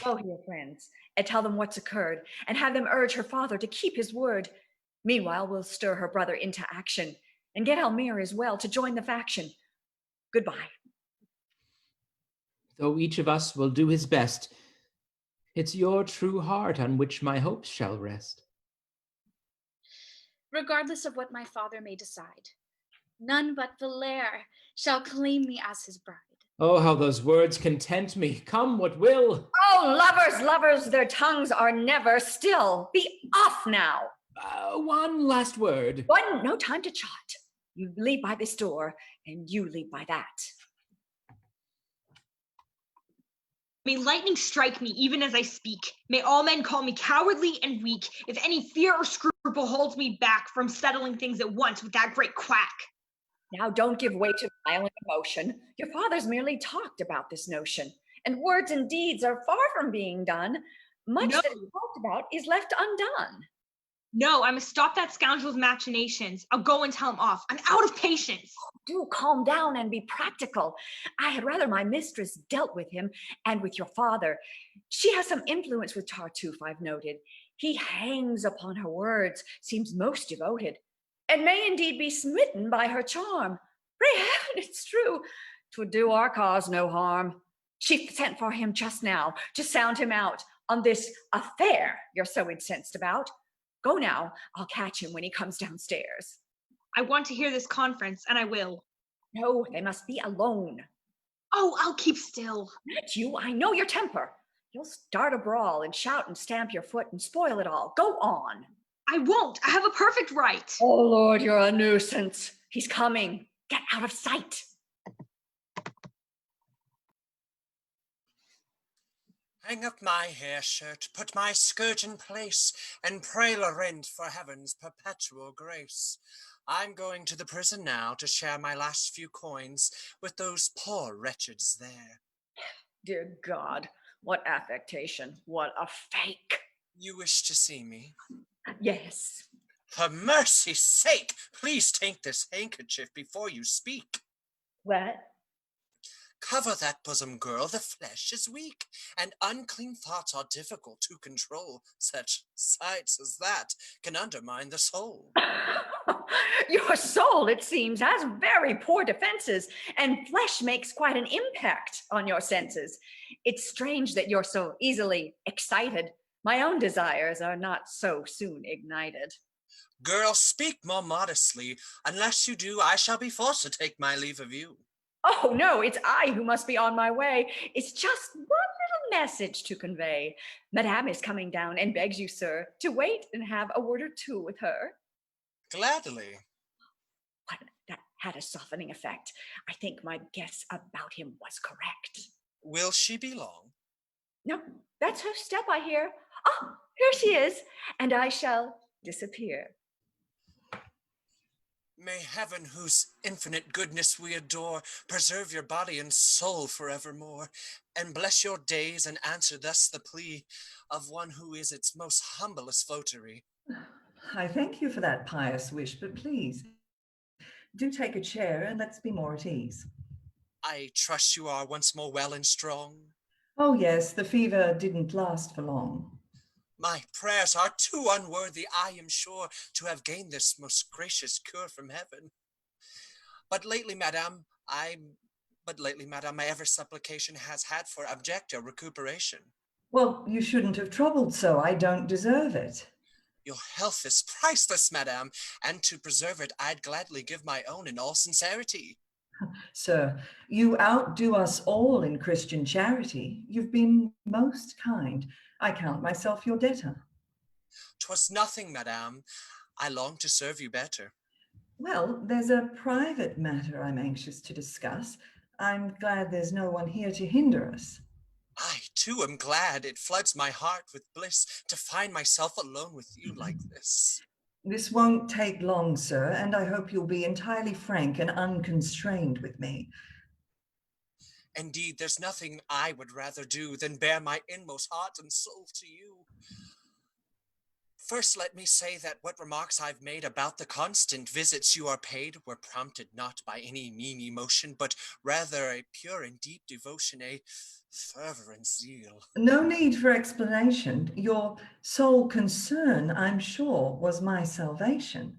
Speaker 10: Go here, friends, and tell them what's occurred, and have them urge her father to keep his word. Meanwhile, we'll stir her brother into action, and get Elmire as well to join the faction. Goodbye.
Speaker 13: Though each of us will do his best, it's your true heart on which my hopes shall rest.
Speaker 12: Regardless of what my father may decide, none but Valère shall claim me as his bride.
Speaker 13: Oh, how those words content me, come what will.
Speaker 10: Oh, lovers, lovers, their tongues are never still. Be off now.
Speaker 13: One last word.
Speaker 10: No time to chat. You leave by this door, and you leave by that.
Speaker 8: May lightning strike me even as I speak. May all men call me cowardly and weak, if any fear or scruple holds me back from settling things at once with that great quack.
Speaker 10: Now don't give way to violent emotion. Your father's merely talked about this notion, and words and deeds are far from being done. Much that he talked about is left undone.
Speaker 8: No, I must stop that scoundrel's machinations. I'll go and tell him off. I'm out of patience.
Speaker 10: Do calm down and be practical. I had rather my mistress dealt with him and with your father. She has some influence with Tartuffe, I've noted. He hangs upon her words, seems most devoted, and may indeed be smitten by her charm. Pray heaven, it's true. 'Twould do our cause no harm. She sent for him just now to sound him out on this affair you're so incensed about. Go now, I'll catch him when he comes downstairs.
Speaker 8: I want to hear this conference, and I will.
Speaker 10: No, they must be alone.
Speaker 8: Oh, I'll keep still.
Speaker 10: Not you, I know your temper. You'll start a brawl and shout and stamp your foot and spoil it all. Go on.
Speaker 8: I won't. I have a perfect right.
Speaker 10: Oh, Lord, you're a nuisance. He's coming. Get out of sight.
Speaker 14: Hang up my hair shirt, put my skirt in place, and pray Laurent for heaven's perpetual grace. I'm going to the prison now to share my last few coins with those poor wretches there.
Speaker 10: Dear God, what affectation, what a fake.
Speaker 14: You wish to see me?
Speaker 10: Yes.
Speaker 14: For mercy's sake, please take this handkerchief before you speak.
Speaker 10: What?
Speaker 14: Cover that bosom, girl, the flesh is weak, and unclean thoughts are difficult to control. Such sights as that can undermine the soul.
Speaker 10: Your soul, it seems, has very poor defenses, and flesh makes quite an impact on your senses. It's strange that you're so easily excited. My own desires are not so soon ignited.
Speaker 14: Girl, speak more modestly. Unless you do, I shall be forced to take my leave of you.
Speaker 10: Oh, no, it's I who must be on my way. It's just one little message to convey. Madame is coming down and begs you, sir, to wait and have a word or two with her.
Speaker 14: Gladly.
Speaker 10: But that had a softening effect. I think my guess about him was correct.
Speaker 14: Will she be long?
Speaker 10: No, that's her step, I hear. Ah, here she is, and I shall disappear.
Speaker 14: May heaven, whose infinite goodness we adore, preserve your body and soul forevermore, and bless your days and answer thus the plea of one who is its most humblest votary.
Speaker 4: I thank you for that pious wish, but please, do take a chair and let's be more at ease.
Speaker 14: I trust you are once more well and strong.
Speaker 4: Oh yes, the fever didn't last for long.
Speaker 14: My prayers are too unworthy, I am sure, to have gained this most gracious cure from heaven. But lately, madam, my ever supplication has had for object a recuperation.
Speaker 4: Well, you shouldn't have troubled so. I don't deserve it.
Speaker 14: Your health is priceless, madame, and to preserve it, I'd gladly give my own in all sincerity.
Speaker 4: Sir, you outdo us all in Christian charity. You've been most kind. I count myself your debtor.
Speaker 14: 'Twas nothing, madame. I long to serve you better.
Speaker 4: Well, there's a private matter I'm anxious to discuss. I'm glad there's no one here to hinder us.
Speaker 14: I, too, am glad. It floods my heart with bliss to find myself alone with you like this.
Speaker 4: This won't take long, sir, and I hope you'll be entirely frank and unconstrained with me.
Speaker 14: Indeed, there's nothing I would rather do than bare my inmost heart and soul to you. First, let me say that what remarks I've made about the constant visits you are paid were prompted not by any mean emotion, but rather a pure and deep devotion, a fervor and zeal.
Speaker 4: No need for explanation. Your sole concern, I'm sure, was my salvation.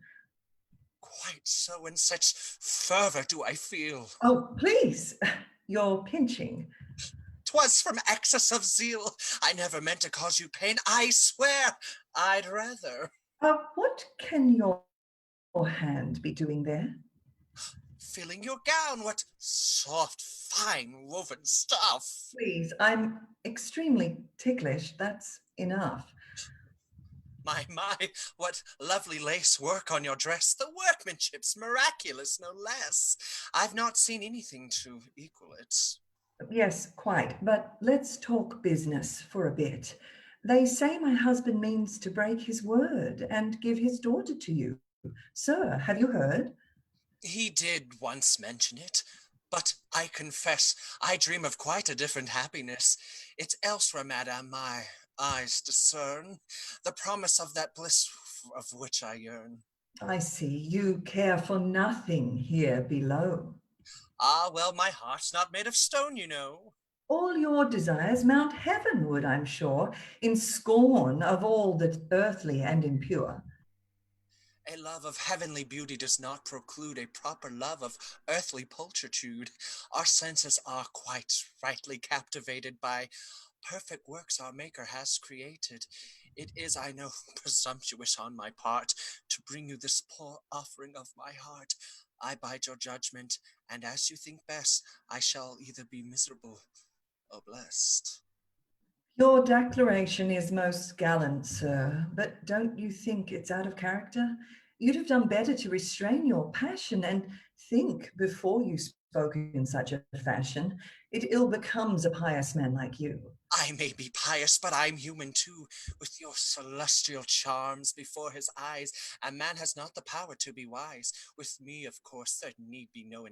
Speaker 14: Quite so, and such fervor do I feel.
Speaker 4: Oh, please, you're pinching.
Speaker 14: 'Twas from excess of zeal. I never meant to cause you pain. I swear I'd rather.
Speaker 4: What can your hand be doing there?
Speaker 14: Filling your gown. What soft, fine woven stuff.
Speaker 4: Please, I'm extremely ticklish. That's enough.
Speaker 14: My, what lovely lace work on your dress. The workmanship's miraculous, no less. I've not seen anything to equal it.
Speaker 4: Yes, quite. But let's talk business for a bit. They say my husband means to break his word and give his daughter to you. Sir, have you heard?
Speaker 14: He did once mention it, but I confess I dream of quite a different happiness. It's elsewhere, madame, my eyes discern the promise of that bliss of which I yearn.
Speaker 4: I see. You care for nothing here below.
Speaker 14: Ah, well, my heart's not made of stone, you know.
Speaker 4: All your desires mount heavenward, I'm sure, in scorn of all that's earthly and impure.
Speaker 14: A love of heavenly beauty does not preclude a proper love of earthly pulchritude. Our senses are quite rightly captivated by perfect works our Maker has created. It is, I know, presumptuous on my part to bring you this poor offering of my heart. I bide your judgment, and as you think best, I shall either be miserable or blessed.
Speaker 4: Your declaration is most gallant, sir, but don't you think it's out of character? You'd have done better to restrain your passion and think before you spoke in such a fashion. It ill becomes a pious man like you.
Speaker 14: I may be pious, but I'm human too. With your celestial charms before his eyes, a man has not the power to be wise. With me, of course, there need be no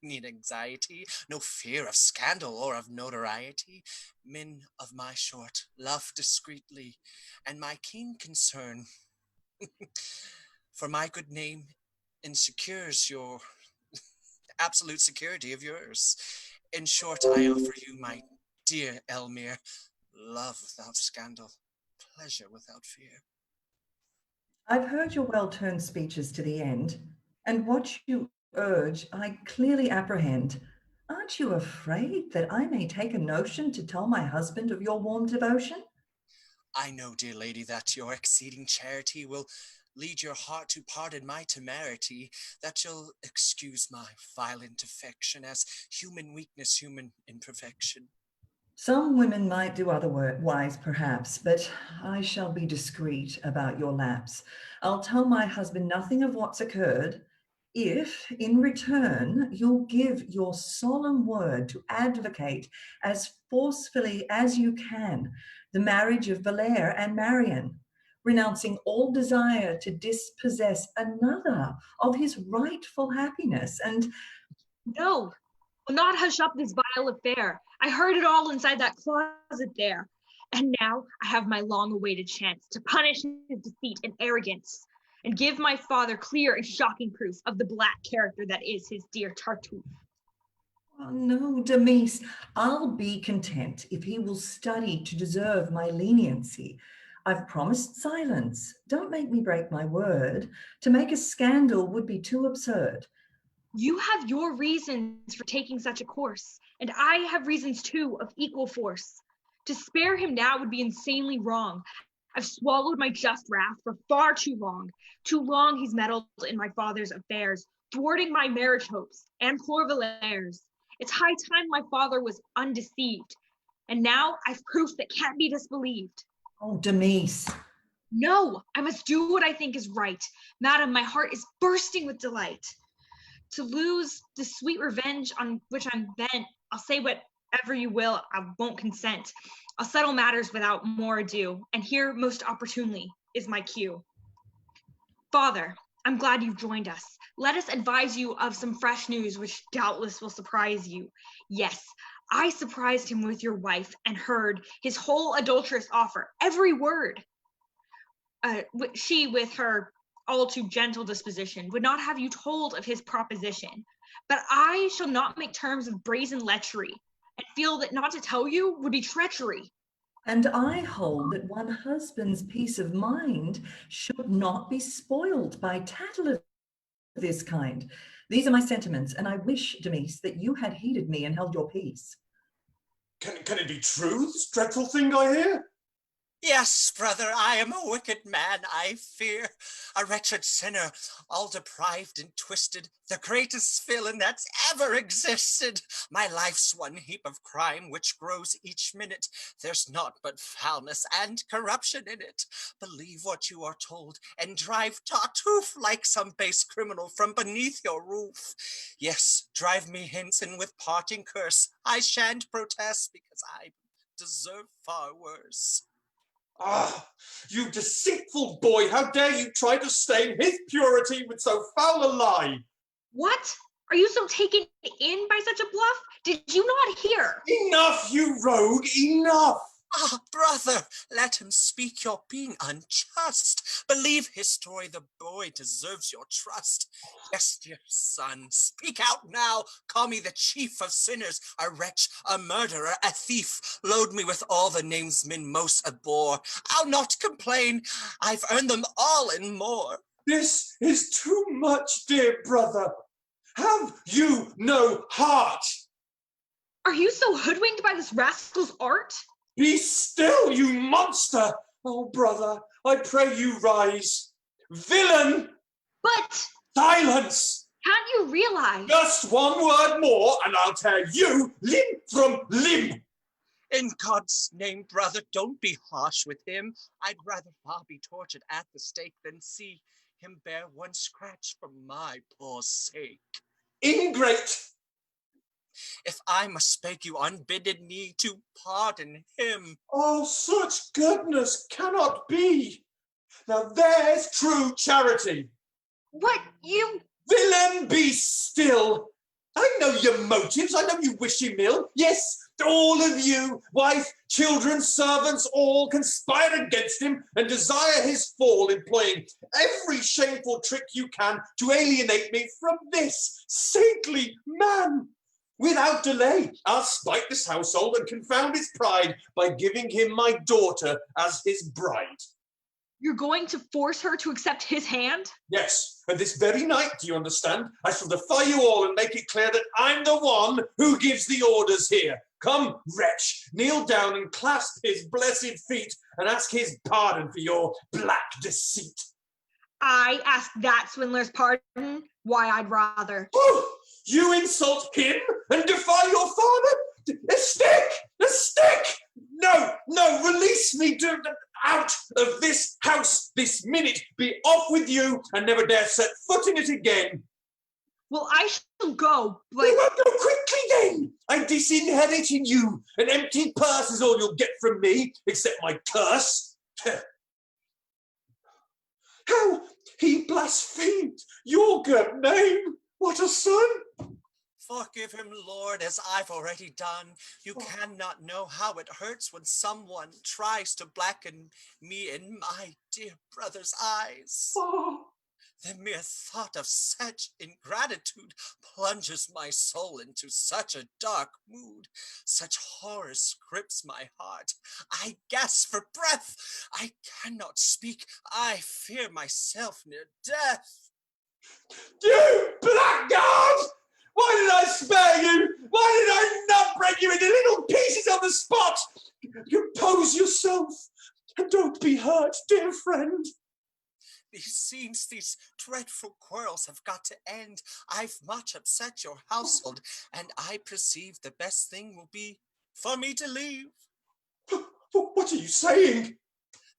Speaker 14: need anxiety, no fear of scandal or of notoriety. Men of my sort love discreetly, and my keen concern for my good name insecures your absolute security of yours. In short, I offer you my dear Elmire, love without scandal, pleasure without fear.
Speaker 4: I've heard your well-turned speeches to the end, and what you urge I clearly apprehend. Aren't you afraid that I may take a notion to tell my husband of your warm devotion?
Speaker 14: I know, dear lady, that your exceeding charity will lead your heart to pardon my temerity, that you'll excuse my violent affection as human weakness, human imperfection.
Speaker 4: Some women might do otherwise, perhaps, but I shall be discreet about your lapse. I'll tell my husband nothing of what's occurred, if, in return, you'll give your solemn word to advocate as forcefully as you can the marriage of Valère and Mariane, renouncing all desire to dispossess another of his rightful happiness. And
Speaker 8: no, will not hush up this vile affair. I heard it all inside that closet there. And now I have my long-awaited chance to punish his deceit and arrogance and give my father clear and shocking proof of the black character that is his dear Tartuffe.
Speaker 4: Oh, no, Damis, I'll be content if he will study to deserve my leniency. I've promised silence. Don't make me break my word. To make a scandal would be too absurd.
Speaker 8: You have your reasons for taking such a course, and I have reasons too of equal force. To spare him now would be insanely wrong. I've swallowed my just wrath for far too long. Too long he's meddled in my father's affairs, thwarting my marriage hopes and poor Valère's. It's high time my father was undeceived. And now I've proof that can't be disbelieved.
Speaker 4: Oh, Damis.
Speaker 8: No, I must do what I think is right. Madam, my heart is bursting with delight. To lose the sweet revenge on which I'm bent, I'll say whatever you will, I won't consent. I'll settle matters without more ado, and here most opportunely is my cue. Father, I'm glad you've joined us. Let us advise you of some fresh news which doubtless will surprise you. Yes, I surprised him with your wife and heard his whole adulterous offer, every word. She, with her all too gentle disposition, would not have you told of his proposition. But I shall not make terms of brazen lechery, and feel that not to tell you would be treachery.
Speaker 4: And I hold that one husband's peace of mind should not be spoiled by tattle of this kind. These are my sentiments, and I wish, Damis, that you had heeded me and held your peace.
Speaker 11: Can it be true, this dreadful thing I hear?
Speaker 14: Yes, brother, I am a wicked man, I fear. A wretched sinner, all deprived and twisted, the greatest villain that's ever existed. My life's one heap of crime which grows each minute. There's naught but foulness and corruption in it. Believe what you are told, and drive Tartuffe like some base criminal from beneath your roof. Yes, drive me hence, and with parting curse, I shan't protest, because I deserve far worse.
Speaker 11: Ah, you deceitful boy, how dare you try to stain his purity with so foul a lie?
Speaker 8: What? Are you so taken in by such a bluff? Did you not hear?
Speaker 11: Enough, you rogue, enough!
Speaker 14: Ah, brother, let him speak. You're being unjust. Believe his story, the boy deserves your trust. Yes, dear son, speak out now. Call me the chief of sinners, a wretch, a murderer, a thief. Load me with all the names men most abhor. I'll not complain. I've earned them all and more.
Speaker 11: This is too much, dear brother. Have you no heart?
Speaker 8: Are you so hoodwinked by this rascal's art?
Speaker 11: Be still, you monster! Oh, brother, I pray you rise. Villain!
Speaker 8: But...
Speaker 11: Silence!
Speaker 8: Can't you realize?
Speaker 11: Just one word more, and I'll tear you limb from limb!
Speaker 14: In God's name, brother, don't be harsh with him. I'd rather far be tortured at the stake than see him bear one scratch for my poor sake.
Speaker 11: Ingrate!
Speaker 14: If I must beg you on bended knee to pardon him.
Speaker 11: Oh, such goodness cannot be. Now there's true charity.
Speaker 8: What, you...
Speaker 11: Villain, be still. I know your motives. I know you wish him ill. Yes, all of you, wife, children, servants, all conspire against him and desire his fall, employing every shameful trick you can to alienate me from this saintly man. Without delay, I'll spite this household and confound his pride by giving him my daughter as his bride.
Speaker 8: You're going to force her to accept his hand?
Speaker 11: Yes, and this very night, do you understand? I shall defy you all and make it clear that I'm the one who gives the orders here. Come, wretch, kneel down and clasp his blessed feet and ask his pardon for your black deceit.
Speaker 8: I ask that swindler's pardon? Why, I'd rather...
Speaker 11: Oh, you insult him and defy your father? A stick! A stick! No, no, release me out of this house this minute. Be off with you and never dare set foot in it again.
Speaker 8: Well, I shall go, but...
Speaker 11: You won't go quickly then. I disinherit in you. An empty purse is all you'll get from me, except my curse. How he blasphemed your good name. What a son.
Speaker 14: Forgive him, Lord, as I've already done. You cannot know how it hurts when someone tries to blacken me in my dear brother's eyes. The mere thought of such ingratitude plunges my soul into such a dark mood. Such horror grips my heart. I gasp for breath. I cannot speak. I fear myself near death.
Speaker 11: You blackguard! Why did I spare you? Why did I not break you into little pieces on the spot? Compose yourself. and don't be hurt, dear friend.
Speaker 14: These scenes, these dreadful quarrels have got to end. I've much upset your household, and I perceive the best thing will be for me to leave.
Speaker 11: What are you saying?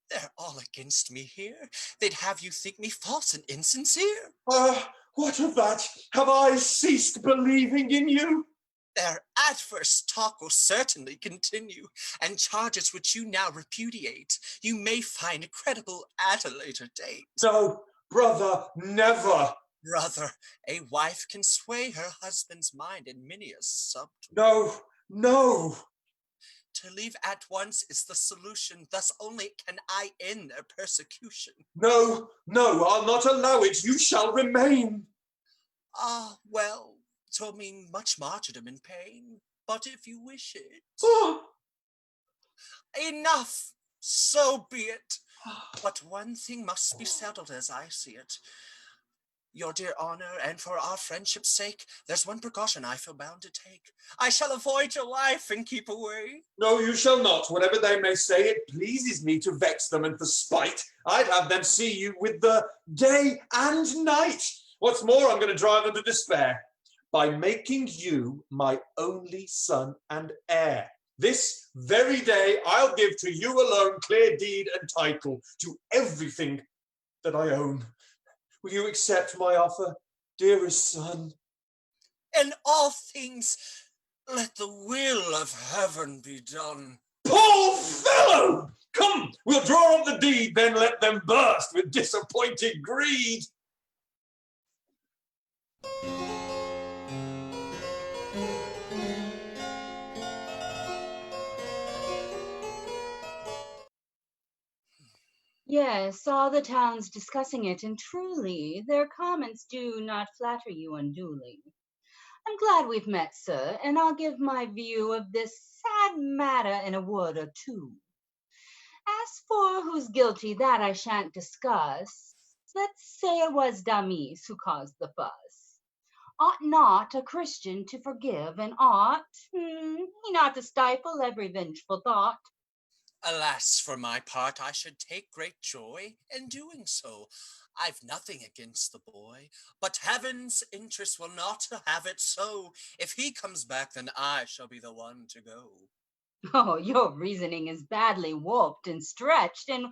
Speaker 14: They're all against me here. They'd have you think me false and insincere.
Speaker 11: What of that? Have I ceased believing in you?
Speaker 14: Their adverse talk will certainly continue, and charges which you now repudiate, you may find credible at a later date.
Speaker 11: No, brother, never.
Speaker 14: Brother, a wife can sway her husband's mind in many a subtle.
Speaker 11: No.
Speaker 14: To leave at once is the solution, thus only can I end their persecution.
Speaker 11: No, I'll not allow it. You shall remain.
Speaker 14: Ah, well, 'twill mean much martyrdom and pain, but if you wish it... Enough! So be it! But one thing must be settled as I see it. Your dear honor, and for our friendship's sake, there's one precaution I feel bound to take. I shall avoid your life and keep away.
Speaker 11: No, you shall not. Whatever they may say, it pleases me to vex them, and for spite, I'd have them see you with the day and night. What's more, I'm going to drive them to despair by making you my only son and heir. This very day, I'll give to you alone clear deed and title to everything that I own. Will you accept my offer, dearest son?
Speaker 14: In all things, let the will of heaven be done.
Speaker 11: Poor fellow! Come, we'll draw up the deed, then let them burst with disappointed greed.
Speaker 9: Yes, all the town's discussing it, and truly, their comments do not flatter you unduly. I'm glad we've met, sir, and I'll give my view of this sad matter in a word or two. As for who's guilty, that I shan't discuss. Let's say it was Damis who caused the fuss. Ought not a Christian to forgive, and ought he not to stifle every vengeful thought?
Speaker 14: Alas, for my part, I should take great joy in doing so. I've nothing against the boy, but heaven's interest will not have it so. If he comes back, then I shall be the one to go.
Speaker 9: Oh, your reasoning is badly warped and stretched, and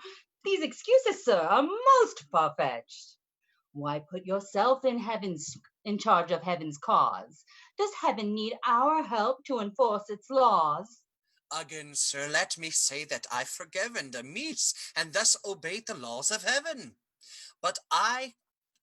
Speaker 9: these excuses, sir, are most far-fetched. Why put yourself in charge of heaven's cause? Does heaven need our help to enforce its laws?
Speaker 14: Again, sir, let me say that I've forgiven Damis, and thus obeyed the laws of heaven. But I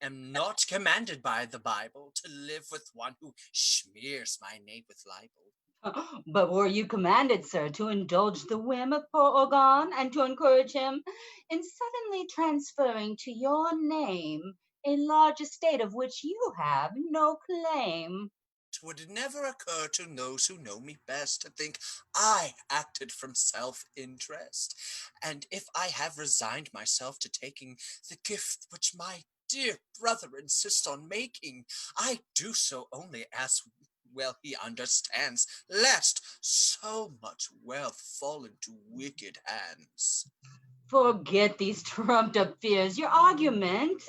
Speaker 14: am not commanded by the Bible to live with one who smears my name with libel.
Speaker 9: But were you commanded, sir, to indulge the whim of poor Orgon, and to encourage him in suddenly transferring to your name a large estate of which you have no claim?
Speaker 14: 'Twould never occur to those who know me best to think I acted from self-interest. And if I have resigned myself to taking the gift which my dear brother insists on making, I do so only as well he understands, lest so much wealth fall into wicked hands.
Speaker 9: Forget these trumped-up fears. Your argument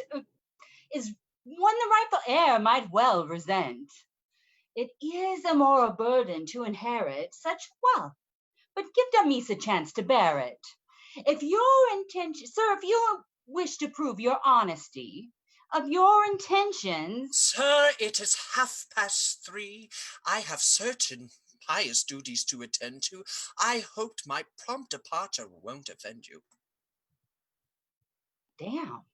Speaker 9: is one the rightful heir might well resent. It is a moral burden to inherit such wealth, but give Damis a chance to bear it. If your intention, sir, if you wish to prove your honesty of your intentions...
Speaker 14: Sir, it is 3:30. I have certain pious duties to attend to. I hoped my prompt departure won't offend you.
Speaker 9: Damn.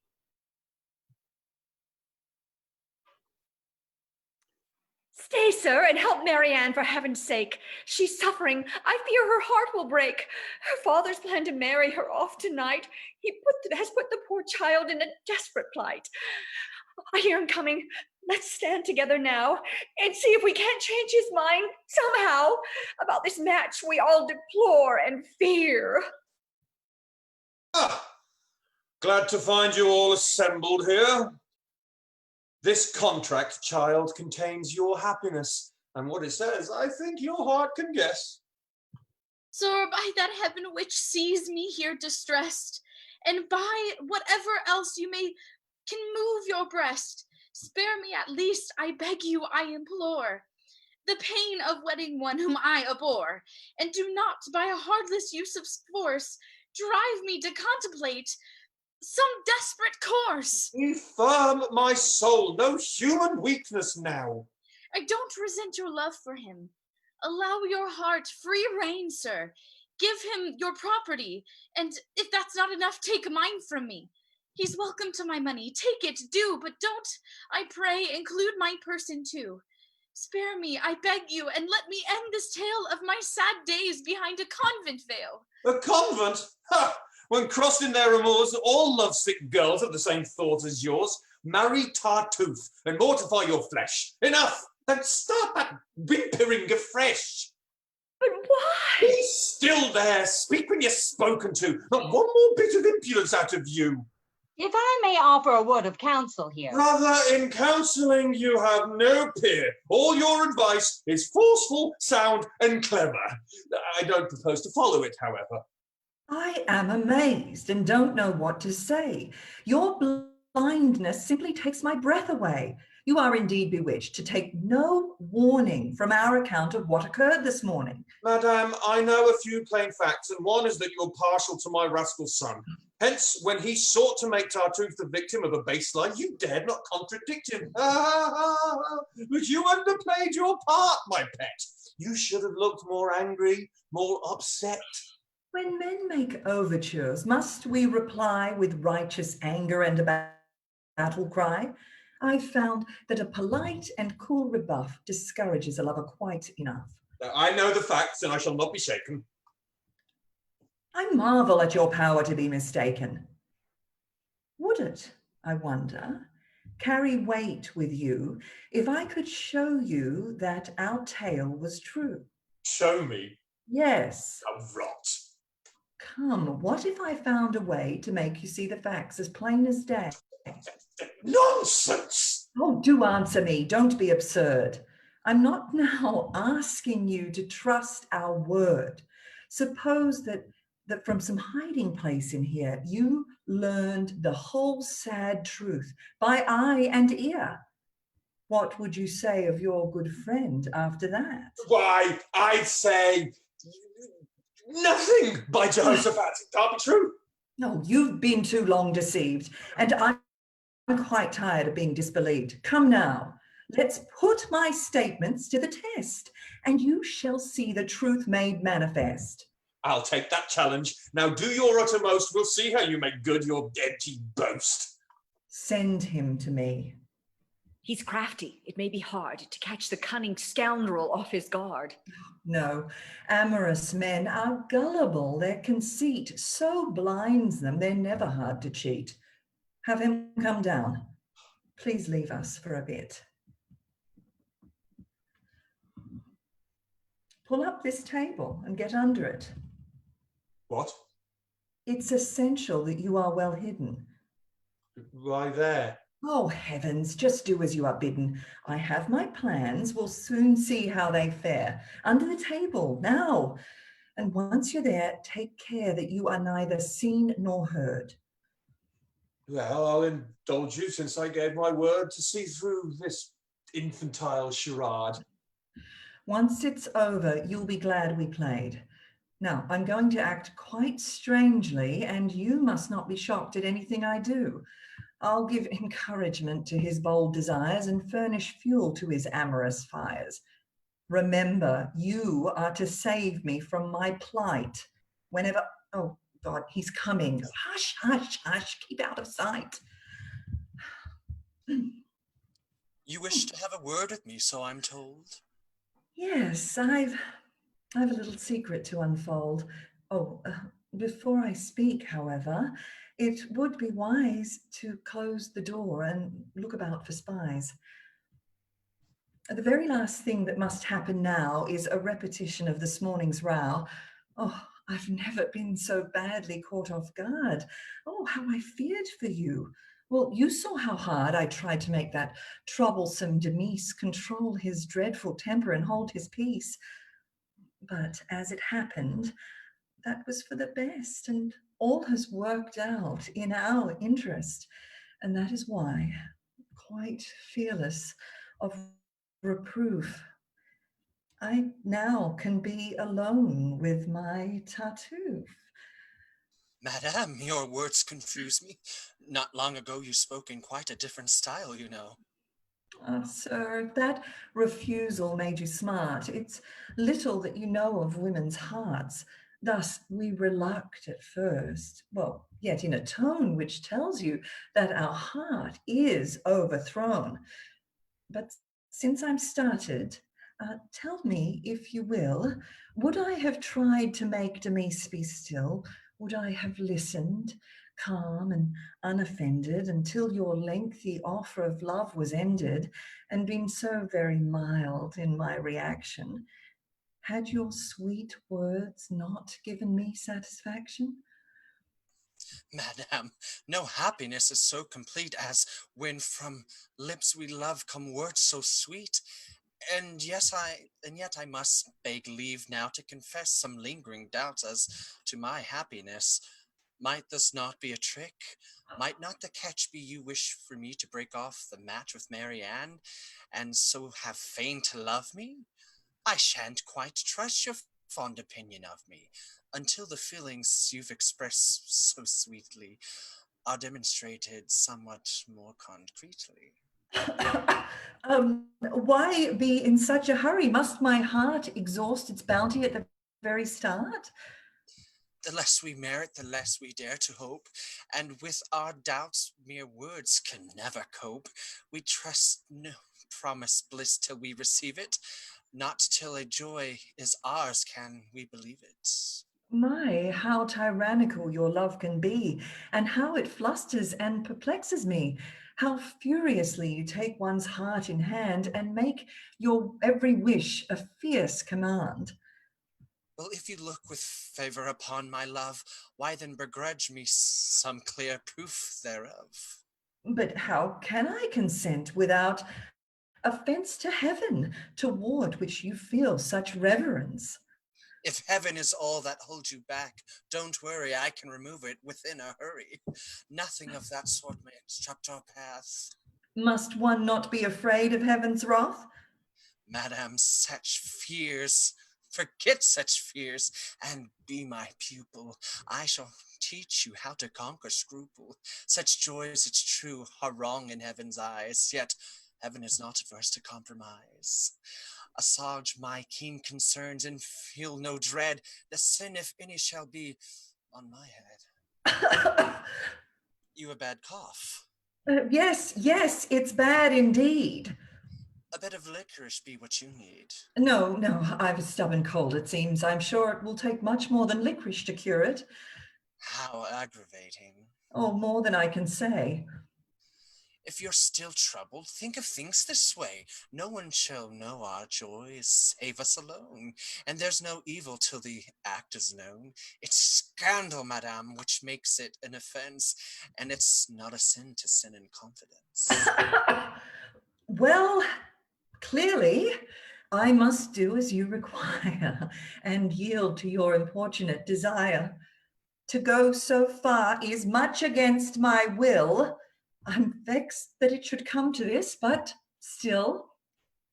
Speaker 10: Stay, sir, and help Mariane, for heaven's sake. She's suffering. I fear her heart will break. Her father's planned to marry her off tonight. He has put the poor child in a desperate plight. I hear him coming. Let's stand together now and see if we can't change his mind somehow about this match we all deplore and fear.
Speaker 11: Glad to find you all assembled here. This contract, child, contains your happiness, and what it says, I think your heart can guess.
Speaker 12: Sir, by that heaven which sees me here distressed, and by whatever else you can move your breast, spare me at least, I beg you, I implore, the pain of wedding one whom I abhor, and do not, by a heartless use of force, drive me to contemplate some desperate course.
Speaker 11: Be firm, my soul, no human weakness now.
Speaker 12: I don't resent your love for him. Allow your heart free rein, sir. Give him your property, and if that's not enough, take mine from me. He's welcome to my money. Take it, do, but don't, I pray, include my person too. Spare me, I beg you, and let me end this tale of my sad days behind a convent veil.
Speaker 11: A convent? Ha! When crossed in their amours, all lovesick girls have the same thoughts as yours. Marry Tartuffe and mortify your flesh. Enough! And start that whimpering afresh.
Speaker 10: But why?
Speaker 11: Be still there. Speak when you're spoken to. Not one more bit of impudence out of you.
Speaker 9: If I may offer a word of counsel here.
Speaker 11: Brother, in counselling you have no peer. All your advice is forceful, sound, and clever. I don't propose to follow it, however.
Speaker 4: I am amazed and don't know what to say. Your blindness simply takes my breath away. You are indeed bewitched to take no warning from our account of what occurred this morning.
Speaker 11: Madame, I know a few plain facts, and one is that you're partial to my rascal son. Hence, when he sought to make Tartuffe the victim of a baseline, you dared not contradict him. But you underplayed your part, my pet. You should have looked more angry, more upset.
Speaker 4: When men make overtures, must we reply with righteous anger and a battle cry? I found that a polite and cool rebuff discourages a lover quite enough.
Speaker 11: I know the facts, and I shall not be shaken.
Speaker 4: I marvel at your power to be mistaken. Would it, I wonder, carry weight with you if I could show you that our tale was true?
Speaker 11: Show me?
Speaker 4: Yes.
Speaker 11: A rot.
Speaker 4: Come, what if I found a way to make you see the facts as plain as day?
Speaker 11: Nonsense!
Speaker 4: Oh, do answer me. Don't be absurd. I'm not now asking you to trust our word. Suppose that from some hiding place in here, you learned the whole sad truth by eye and ear. What would you say of your good friend after that?
Speaker 11: Why, I'd say nothing, by Jehoshaphat. It can't be true.
Speaker 4: No, you've been too long deceived, and I'm quite tired of being disbelieved. Come now, let's put my statements to the test, and you shall see the truth made manifest.
Speaker 11: I'll take that challenge. Now do your uttermost. We'll see how you make good your empty boast.
Speaker 4: Send him to me.
Speaker 10: He's crafty. It may be hard to catch the cunning scoundrel off his guard.
Speaker 4: No, amorous men are gullible. Their conceit so blinds them, they're never hard to cheat. Have him come down. Please leave us for a bit. Pull up this table and get under it.
Speaker 11: What?
Speaker 4: It's essential that you are well hidden.
Speaker 11: Why there?
Speaker 4: Oh, heavens, just do as you are bidden. I have my plans. We'll soon see how they fare. Under the table, now. And once you're there, take care that you are neither seen nor heard.
Speaker 11: Well, I'll indulge you since I gave my word to see through this infantile charade.
Speaker 4: Once it's over, you'll be glad we played. Now, I'm going to act quite strangely, and you must not be shocked at anything I do. I'll give encouragement to his bold desires and furnish fuel to his amorous fires. Remember, you are to save me from my plight. Whenever, oh God, he's coming. Hush, hush, hush, keep out of sight.
Speaker 14: You wish to have a word with me, so I'm told.
Speaker 4: Yes, I've a little secret to unfold. Oh, before I speak, however, it would be wise to close the door and look about for spies. The very last thing that must happen now is a repetition of this morning's row. Oh, I've never been so badly caught off guard. Oh, how I feared for you. Well, you saw how hard I tried to make that troublesome Damis control his dreadful temper and hold his peace. But as it happened, that was for the best, and all has worked out in our interest. And that is why, quite fearless of reproof, I now can be alone with my Tartuffe.
Speaker 14: Madame, your words confuse me. Not long ago you spoke in quite a different style, you know.
Speaker 4: Sir, if that refusal made you smart, it's little that you know of women's hearts. Thus we reluct at first, well, yet in a tone which tells you that our heart is overthrown. But since I'm started, tell me, if you will, would I have tried to make Damis be still? Would I have listened, calm and unoffended, until your lengthy offer of love was ended, and been so very mild in my reaction? Had your sweet words not given me satisfaction?
Speaker 14: Madame, no happiness is so complete as when from lips we love come words so sweet. And yet I must beg leave now to confess some lingering doubts as to my happiness. Might this not be a trick? Might not the catch be you wish for me to break off the match with Mariane, and so have feigned to love me? I shan't quite trust your fond opinion of me, until the feelings you've expressed so sweetly are demonstrated somewhat more concretely.
Speaker 4: Why be in such a hurry? Must my heart exhaust its bounty at the very start?
Speaker 14: The less we merit, the less we dare to hope, and with our doubts mere words can never cope. We trust no promised bliss till we receive it, not till a joy is ours can we believe it.
Speaker 4: My, how tyrannical your love can be, and how it flusters and perplexes me. How furiously you take one's heart in hand and make your every wish a fierce command.
Speaker 14: Well, if you look with favour upon my love, why then begrudge me some clear proof thereof?
Speaker 4: But how can I consent without offence to heaven, toward which you feel such reverence?
Speaker 14: If heaven is all that holds you back, don't worry, I can remove it within a hurry. Nothing of that sort may obstruct our path.
Speaker 4: Must one not be afraid of heaven's wrath?
Speaker 14: Madame, such fears, forget such fears, and be my pupil. I shall teach you how to conquer scruple. Such joys, it's true, are wrong in heaven's eyes, yet heaven is not averse to compromise. Assuage my keen concerns and feel no dread. The sin, if any, shall be on my head. You a bad cough?
Speaker 4: Yes, it's bad indeed.
Speaker 14: A bit of licorice be what you need.
Speaker 4: No, I've a stubborn cold, it seems. I'm sure it will take much more than licorice to cure it.
Speaker 14: How aggravating.
Speaker 4: Oh, more than I can say.
Speaker 14: If you're still troubled, think of things this way. No one shall know our joys save us alone, and there's no evil till the act is known. It's scandal, madame, which makes it an offense, and it's not a sin to sin in confidence.
Speaker 4: Well, clearly, I must do as you require and yield to your importunate desire. To go so far is much against my will. I'm vexed that it should come to this, but still,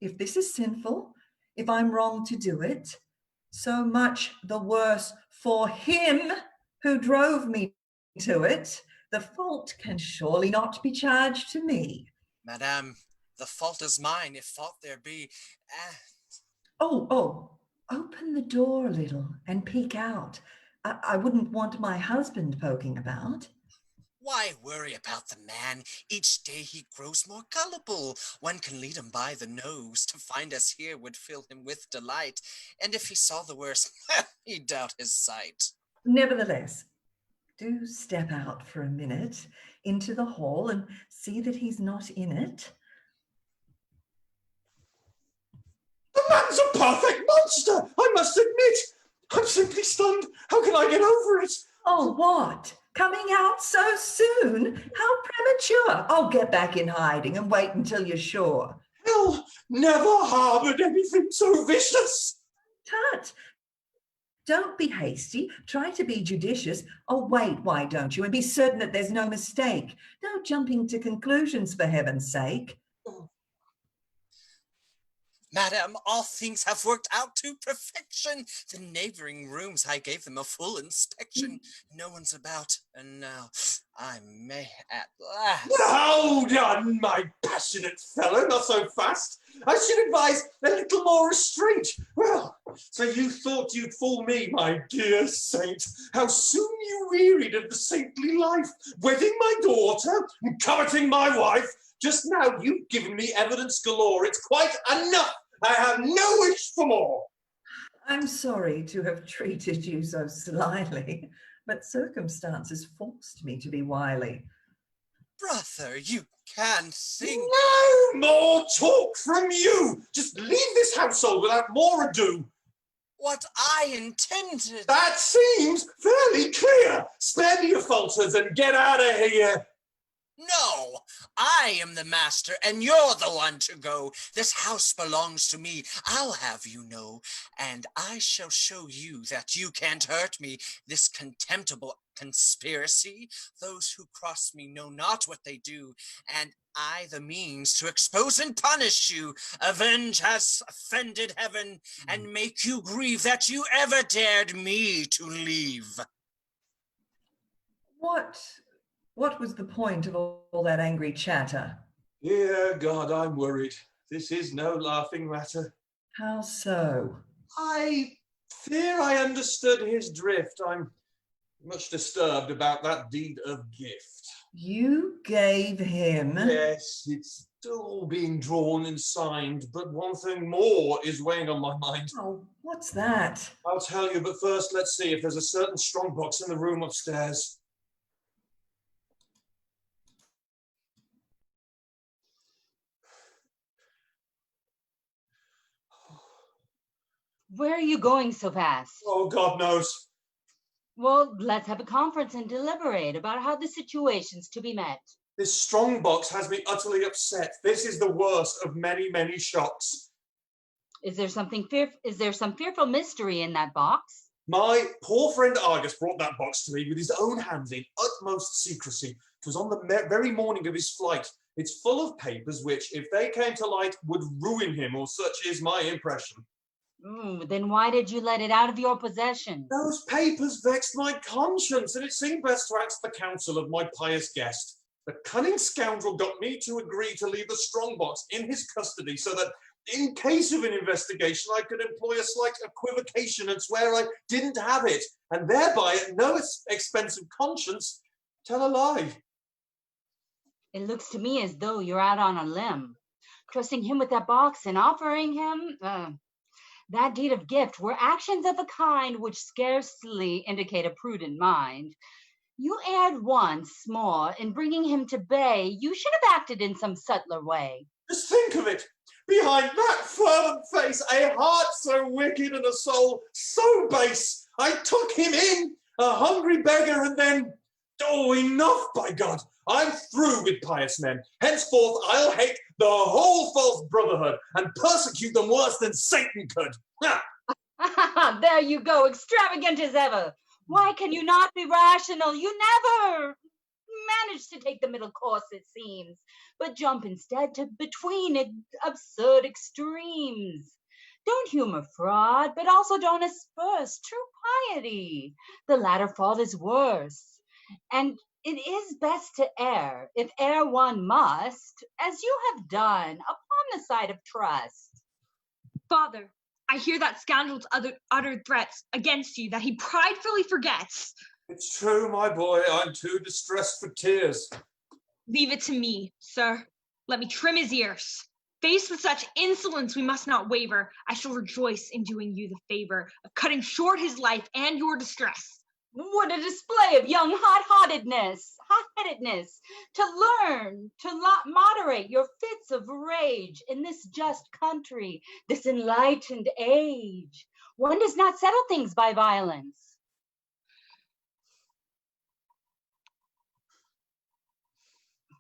Speaker 4: if this is sinful, if I'm wrong to do it, so much the worse for him who drove me to it. The fault can surely not be charged to me.
Speaker 14: Madame, the fault is mine, if fault there be.
Speaker 4: Oh, open the door a little and peek out. I wouldn't want my husband poking about.
Speaker 14: Why worry about the man? Each day he grows more gullible. One can lead him by the nose. To find us here would fill him with delight. And if he saw the worst, he'd doubt his sight.
Speaker 4: Nevertheless, do step out for a minute into the hall and see that he's not in it.
Speaker 11: The man's a perfect monster, I must admit. I'm simply stunned. How can I get over it?
Speaker 4: Oh, what? Coming out so soon? How premature. I'll get back in hiding and wait until you're sure.
Speaker 11: Hell never harboured anything so vicious.
Speaker 4: Tut, Don't be hasty. Try to be judicious. Oh, wait, why don't you? And be certain that there's no mistake. No jumping to conclusions, for heaven's sake.
Speaker 14: Madam, all things have worked out to perfection. The neighboring rooms, I gave them a full inspection. No one's about, and now I may at last.
Speaker 11: Hold on, my passionate fellow, not so fast. I should advise a little more restraint. Well, so you thought you'd fool me, my dear saint. How soon you wearied of the saintly life, wedding my daughter and coveting my wife. Just now you've given me evidence galore. It's quite enough. I have no wish for more.
Speaker 4: I'm sorry to have treated you so slyly, but circumstances forced me to be wily.
Speaker 14: Brother, you can think.
Speaker 11: No more talk from you. Just leave this household without more ado.
Speaker 14: What I intended.
Speaker 11: That seems fairly clear. Spare me your falters and get out of here.
Speaker 14: No, I am the master, and you're the one to go. This house belongs to me, I'll have you know, and I shall show you that you can't hurt me. This contemptible conspiracy, those who cross me know not what they do, and I the means to expose and punish you, avenge has offended heaven, and make you grieve that you ever dared me to leave.
Speaker 4: What was the point of all that angry chatter?
Speaker 11: Dear God, I'm worried. This is no laughing matter.
Speaker 4: How so?
Speaker 11: I fear I understood his drift. I'm much disturbed about that deed of gift.
Speaker 4: You gave him?
Speaker 11: Yes, it's still being drawn and signed, but one thing more is weighing on my mind.
Speaker 4: Oh, what's that?
Speaker 11: I'll tell you, but first let's see if there's a certain strongbox in the room upstairs.
Speaker 9: Where are you going so fast?
Speaker 11: Oh, God knows.
Speaker 9: Well, let's have a conference and deliberate about how the situation's to be met.
Speaker 11: This strongbox has me utterly upset. This is the worst of many, many shocks.
Speaker 9: Is there some fearful mystery in that box?
Speaker 11: My poor friend Argus brought that box to me with his own hands in utmost secrecy. It was on the very morning of his flight. It's full of papers which, if they came to light, would ruin him, or such is my impression.
Speaker 9: Then why did you let it out of your possession?
Speaker 11: Those papers vexed my conscience, and it seemed best to ask the counsel of my pious guest. The cunning scoundrel got me to agree to leave the strongbox in his custody so that, in case of an investigation, I could employ a slight equivocation and swear I didn't have it, and thereby, at no expense of conscience, tell a lie.
Speaker 9: It looks to me as though you're out on a limb. Trusting him with that box and offering him that deed of gift were actions of a kind which scarcely indicate a prudent mind. You erred once more in bringing him to bay. You should have acted in some subtler way.
Speaker 11: Just think of it. Behind that fervent face, a heart so wicked and a soul so base. I took him in, a hungry beggar, and then... Oh, enough, by God. I'm through with pious men. Henceforth, I'll hate the whole false brotherhood and persecute them worse than Satan could. Ha!
Speaker 9: There you go, extravagant as ever. Why can you not be rational? You never manage to take the middle course, it seems, but jump instead between absurd extremes. Don't humor fraud, but also don't asperse true piety. The latter fault is worse. And it is best to err, if err one must, as you have done, upon the side of trust.
Speaker 8: Father, I hear that scoundrel's uttered threats against you that he pridefully forgets.
Speaker 11: It's true, my boy. I'm too distressed for tears.
Speaker 8: Leave it to me, sir. Let me trim his ears. Faced with such insolence, we must not waver. I shall rejoice in doing you the favor of cutting short his life and your distress.
Speaker 9: What a display of young hot-headedness, to learn to moderate your fits of rage in this just country, this enlightened age. One does not settle things by violence.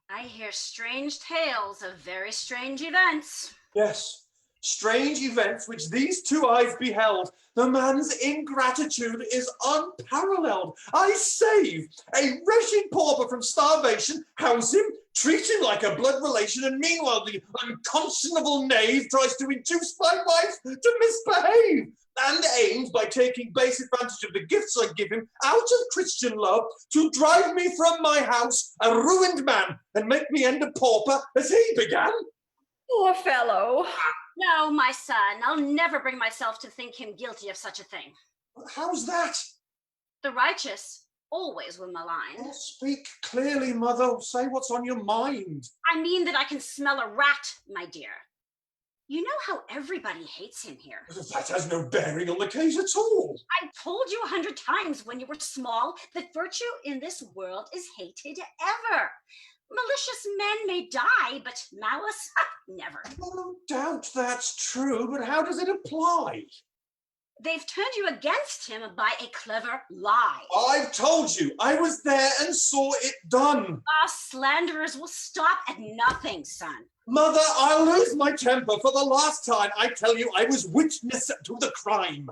Speaker 7: I hear strange tales of very strange events.
Speaker 11: Yes, Strange events which these two eyes beheld. The man's ingratitude is unparalleled. I save a wretched pauper from starvation, house him, treat him like a blood relation, and meanwhile the unconscionable knave tries to induce my wife to misbehave, and aims, by taking base advantage of the gifts I give him, out of Christian love, to drive me from my house, a ruined man, and make me end a pauper as he began.
Speaker 10: Poor fellow.
Speaker 7: No, my son, I'll never bring myself to think him guilty of such a thing.
Speaker 11: How's that?
Speaker 7: The righteous always will malign.
Speaker 11: Oh, speak clearly, Mother. Say what's on your mind.
Speaker 7: I mean that I can smell a rat, my dear. You know how everybody hates him here.
Speaker 11: That has no bearing on the case at all.
Speaker 7: I told you 100 times when you were small that virtue in this world is hated ever. Malicious men may die, but malice, never.
Speaker 11: No doubt that's true, but how does it apply?
Speaker 7: They've turned you against him by a clever lie.
Speaker 11: I've told you, I was there and saw it done.
Speaker 7: Us slanderers will stop at nothing, son.
Speaker 11: Mother, I'll lose my temper for the last time. I tell you, I was witness to the crime.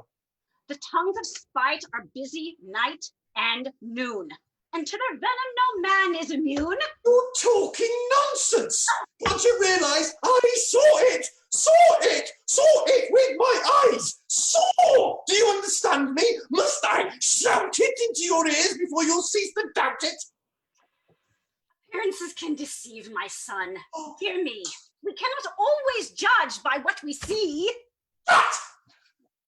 Speaker 7: The tongues of spite are busy night and noon. And to their venom no man is immune.
Speaker 11: You're talking nonsense. Don't you realize I saw it with my eyes. Saw! Do you understand me? Must I shout it into your ears before you'll cease to doubt it?
Speaker 7: Appearances can deceive, my son. Hear me. We cannot always judge by what we see.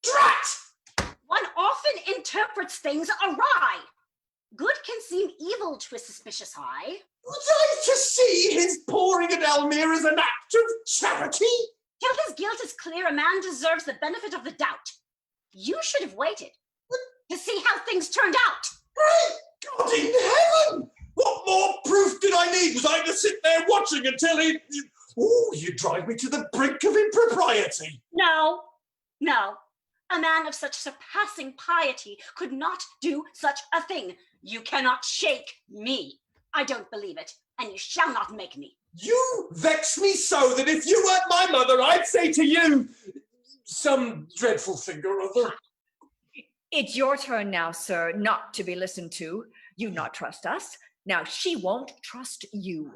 Speaker 7: Drat! One often interprets things awry. Good can seem evil to a suspicious eye.
Speaker 11: Would I to see his pouring at Elmire as an act of charity?
Speaker 7: Till his guilt is clear, a man deserves the benefit of the doubt. You should have waited to see how things turned out.
Speaker 11: Great God in heaven! What more proof did I need? Was I to sit there watching until he... Oh, you drive me to the brink of impropriety.
Speaker 7: No. A man of such surpassing piety could not do such a thing. You cannot shake me. I don't believe it, and you shall not make me.
Speaker 11: You vex me so that if you weren't my mother, I'd say to you some dreadful thing or other.
Speaker 10: It's your turn now, sir, not to be listened to. You not trust us. Now she won't trust you.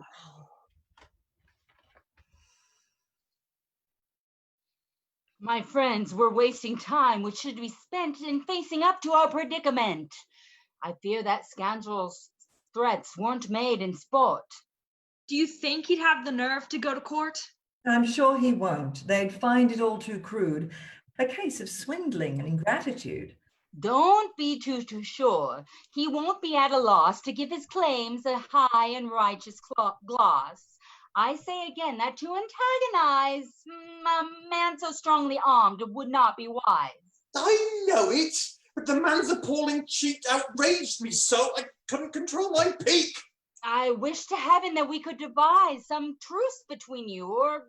Speaker 9: My friends, we're wasting time which should be spent in facing up to our predicament. I fear that scoundrel's threats weren't made in sport.
Speaker 8: Do you think he'd have the nerve to go to court?
Speaker 4: I'm sure he won't. They'd find it all too crude. A case of swindling and ingratitude.
Speaker 9: Don't be too sure. He won't be at a loss to give his claims a high and righteous gloss. I say again that to antagonize a man so strongly armed would not be wise.
Speaker 11: I know it, but the man's appalling cheat outraged me so I couldn't control my pique.
Speaker 9: I wish to heaven that we could devise some truce between you or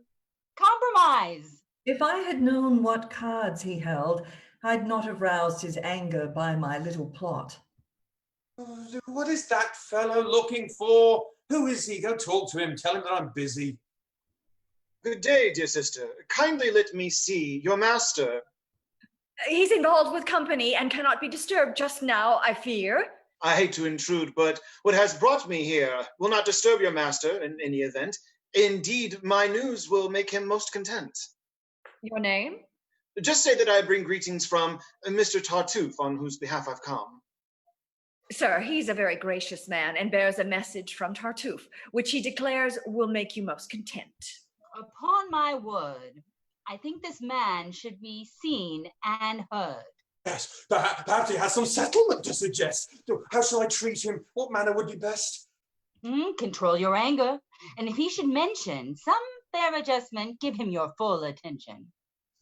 Speaker 9: compromise.
Speaker 4: If I had known what cards he held, I'd not have roused his anger by my little plot.
Speaker 11: What is that fellow looking for? Who is he? Go talk to him. Tell him that I'm busy.
Speaker 15: Good day, dear sister. Kindly let me see your master.
Speaker 10: He's involved with company and cannot be disturbed just now, I fear.
Speaker 15: I hate to intrude, but what has brought me here will not disturb your master in any event. Indeed, my news will make him most content.
Speaker 10: Your name?
Speaker 15: Just say that I bring greetings from Mr. Tartuffe, on whose behalf I've come.
Speaker 10: Sir, he's a very gracious man and bears a message from Tartuffe, which he declares will make you most content.
Speaker 9: Upon my word, I think this man should be seen and heard.
Speaker 11: Yes, perhaps he has some settlement to suggest. How shall I treat him? What manner would be best?
Speaker 9: Control your anger, and if he should mention some fair adjustment, give him your full attention.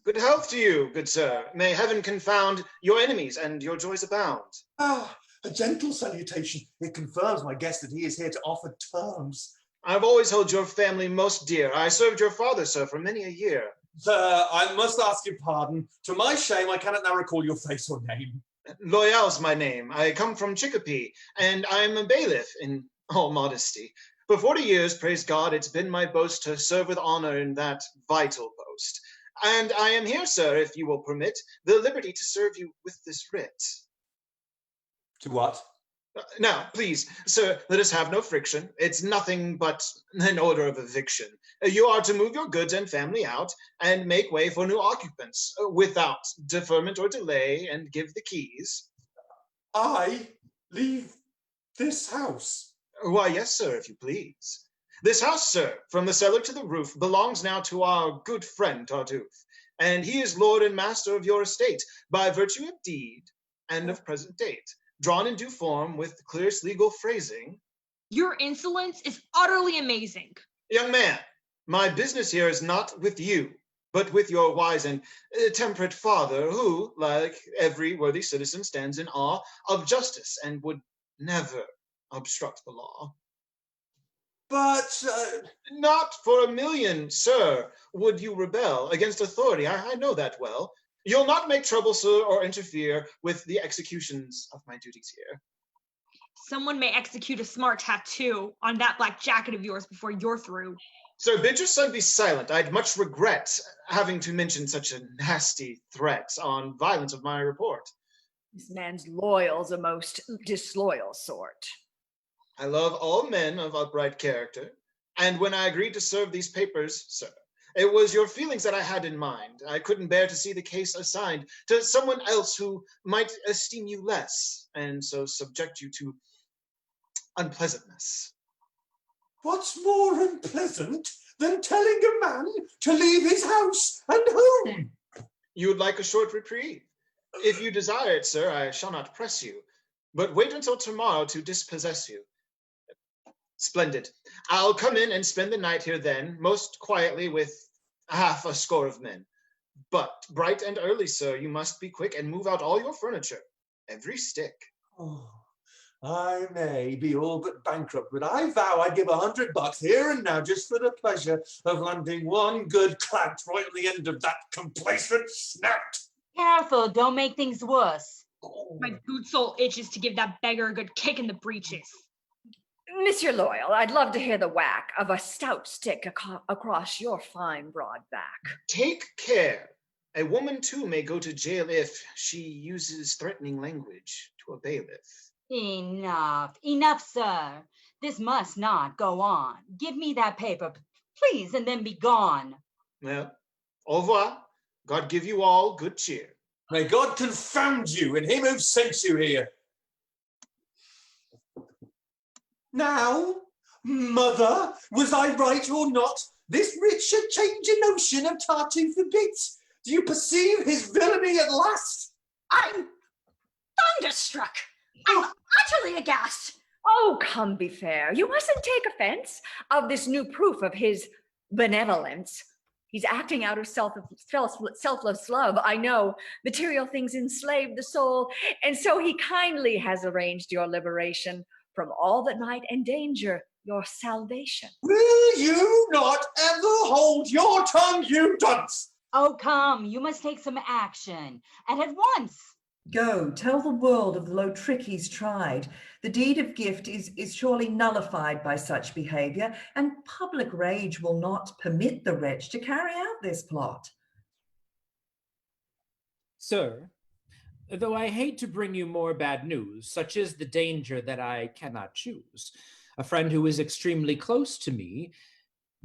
Speaker 15: Good health to you, good sir. May heaven confound your enemies and your joys abound.
Speaker 11: Ah, a gentle salutation. It confirms my guess that he is here to offer terms.
Speaker 15: I've always held your family most dear. I served your father, sir, for many a year.
Speaker 11: Sir, I must ask your pardon. To my shame, I cannot now recall your face or name.
Speaker 15: Loyal's my name. I come from Chicopee, and I am a bailiff in all modesty. For 40 years, praise God, it's been my boast to serve with honor in that vital post. And I am here, sir, if you will permit, the liberty to serve you with this writ.
Speaker 11: To what?
Speaker 15: Now, please, sir, let us have no friction. It's nothing but an order of eviction. You are to move your goods and family out and make way for new occupants without deferment or delay, and give the keys.
Speaker 11: I leave this house?
Speaker 15: Why, yes, sir, if you please. This house, sir, from the cellar to the roof, belongs now to our good friend Tartuffe, and he is lord and master of your estate by virtue of deed and of present date, drawn in due form with the clearest legal phrasing.
Speaker 8: Your insolence is utterly amazing.
Speaker 15: Young man, my business here is not with you, but with your wise and temperate father, who, like every worthy citizen, stands in awe of justice and would never obstruct the law.
Speaker 11: But
Speaker 15: not for a million, sir, would you rebel against authority. I know that well. You'll not make trouble, sir, or interfere with the executions of my duties here.
Speaker 8: Someone may execute a smart tattoo on that black jacket of yours before you're through.
Speaker 15: Sir, bid your son be silent. I'd much regret having to mention such a nasty threat on violence of my report.
Speaker 10: This man's loyal's a most disloyal sort.
Speaker 15: I love all men of upright character, and when I agreed to serve these papers, sir, it was your feelings that I had in mind. I couldn't bear to see the case assigned to someone else who might esteem you less, and so subject you to unpleasantness.
Speaker 11: What's more unpleasant than telling a man to leave his house and home?
Speaker 15: You would like a short reprieve? If you desire it, sir, I shall not press you, but wait until tomorrow to dispossess you. Splendid. I'll come in and spend the night here then, most quietly with half a score of men. But bright and early, sir, you must be quick and move out all your furniture, every stick.
Speaker 11: Oh, I may be all but bankrupt, but I vow I'd give $100 here and now just for the pleasure of landing one good clant right on the end of that complacent snout.
Speaker 9: Careful, don't make things worse.
Speaker 8: My good soul itches to give that beggar a good kick in the breeches.
Speaker 10: Monsieur Loyal, I'd love to hear the whack of a stout stick across your fine broad back.
Speaker 15: Take care. A woman too may go to jail if she uses threatening language to a bailiff.
Speaker 9: Enough, sir. This must not go on. Give me that paper, please, and then be gone.
Speaker 15: Well, au revoir. God give you all good cheer.
Speaker 11: May God confound you and him who sent you here. Now, mother, was I right or not? This writ should change your notion of Tartuffe a bit. Do you perceive his villainy at last?
Speaker 7: I'm thunderstruck. I'm utterly aghast.
Speaker 10: Oh, come be fair. You mustn't take offense of this new proof of his benevolence. He's acting out of selfless love. I know material things enslave the soul, and so he kindly has arranged your liberation from all that might endanger your salvation.
Speaker 11: Will you not ever hold your tongue, you dunce?
Speaker 9: Oh, come, you must take some action, and at once.
Speaker 4: Go, tell the world of the low trick he's tried. The deed of gift is surely nullified by such behaviour, and public rage will not permit the wretch to carry out this plot.
Speaker 13: Sir, though I hate to bring you more bad news, such is the danger that I cannot choose. A friend who is extremely close to me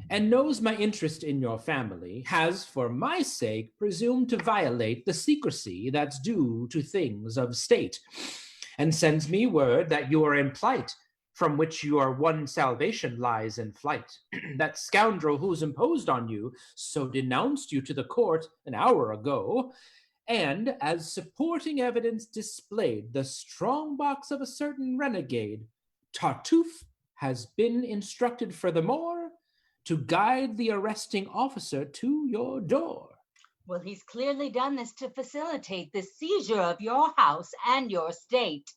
Speaker 13: and knows my interest in your family has, for my sake, presumed to violate the secrecy that's due to things of state, and sends me word that you are in plight, from which your one salvation lies in flight. That scoundrel who's imposed on you so denounced you to the court an hour ago, and, as supporting evidence, displayed the strong box of a certain renegade. Tartuffe has been instructed furthermore to guide the arresting officer to your door.
Speaker 9: Well, he's clearly done this to facilitate the seizure of your house and your estate.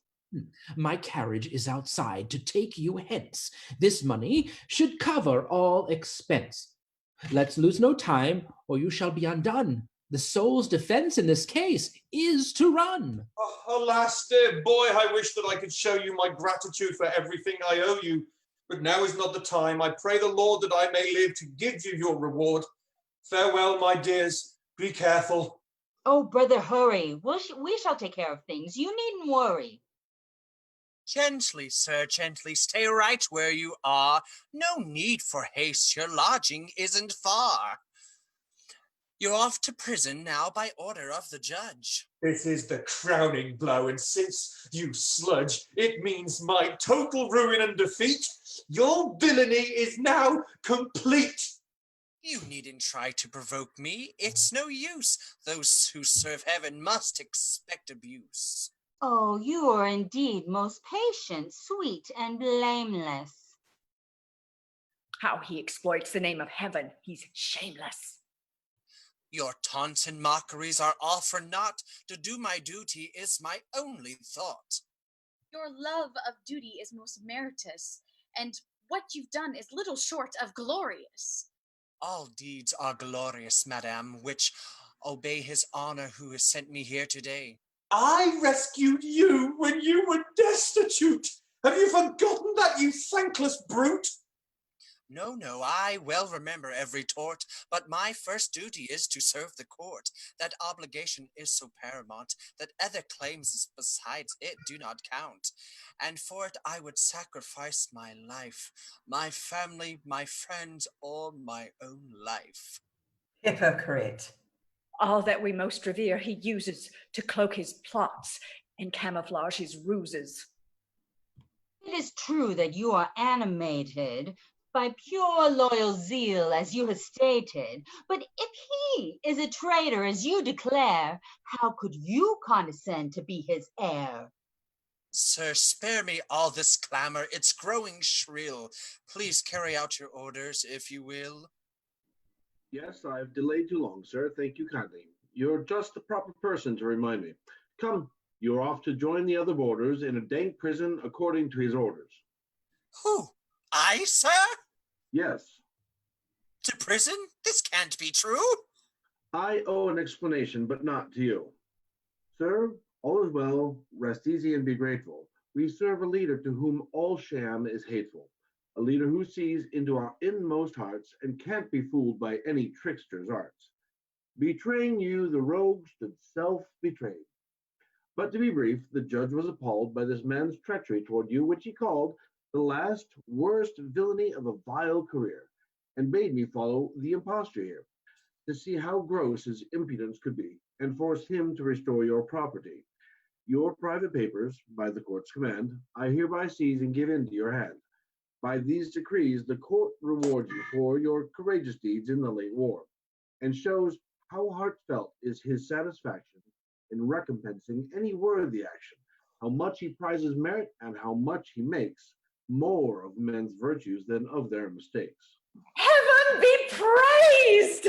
Speaker 13: My carriage is outside to take you hence. This money should cover all expense. Let's lose no time, or you shall be undone. The soul's defense in this case is to run.
Speaker 11: Oh, alas, dear boy, I wish that I could show you my gratitude for everything I owe you. But now is not the time. I pray the Lord that I may live to give you your reward. Farewell, my dears. Be careful.
Speaker 9: Oh, brother, hurry. We shall take care of things. You needn't worry.
Speaker 14: Gently, sir, gently. Stay right where you are. No need for haste. Your lodging isn't far. You're off to prison now by order of the judge.
Speaker 11: This is the crowning blow, and since you sludge, it means my total ruin and defeat. Your villainy is now complete.
Speaker 14: You needn't try to provoke me. It's no use. Those who serve heaven must expect abuse.
Speaker 9: Oh, you are indeed most patient, sweet, and blameless.
Speaker 10: How he exploits the name of heaven. He's shameless.
Speaker 14: Your taunts and mockeries are all for naught. To do my duty is my only thought.
Speaker 12: Your love of duty is most meritorious, and what you've done is little short of glorious.
Speaker 14: All deeds are glorious, madame, which obey his honor who has sent me here today.
Speaker 11: I rescued you when you were destitute. Have you forgotten that, you thankless brute?
Speaker 14: No, I well remember every tort, but my first duty is to serve the court. That obligation is so paramount that other claims besides it do not count. And for it I would sacrifice my life, my family, my friends, or my own life.
Speaker 4: Hypocrite.
Speaker 10: All that we most revere he uses to cloak his plots and camouflage his ruses.
Speaker 9: It is true that you are animated by pure loyal zeal, as you have stated. But if he is a traitor, as you declare, how could you condescend to be his heir?
Speaker 14: Sir, spare me all this clamor. It's growing shrill. Please carry out your orders, if you will.
Speaker 16: Yes, I've delayed too long, sir. Thank you kindly. You're just the proper person to remind me. Come, you're off to join the other boarders in a dank prison according to his orders.
Speaker 14: Who? I, sir?
Speaker 16: Yes.
Speaker 14: To prison? This can't be true.
Speaker 16: I owe an explanation, but not to you. Sir, all is well. Rest easy and be grateful. We serve a leader to whom all sham is hateful. A leader who sees into our inmost hearts and can't be fooled by any trickster's arts. Betraying you, the rogue stood self-betrayed. But to be brief, the judge was appalled by this man's treachery toward you, which he called the last worst villainy of a vile career, and bade me follow the impostor here, to see how gross his impudence could be, and force him to restore your property. Your private papers, by the court's command, I hereby seize and give into your hand. By these decrees, the court rewards you for your courageous deeds in the late war, and shows how heartfelt is his satisfaction in recompensing any worthy action, how much he prizes merit, and how much he makes more of men's virtues than of their mistakes.
Speaker 10: Heaven be praised!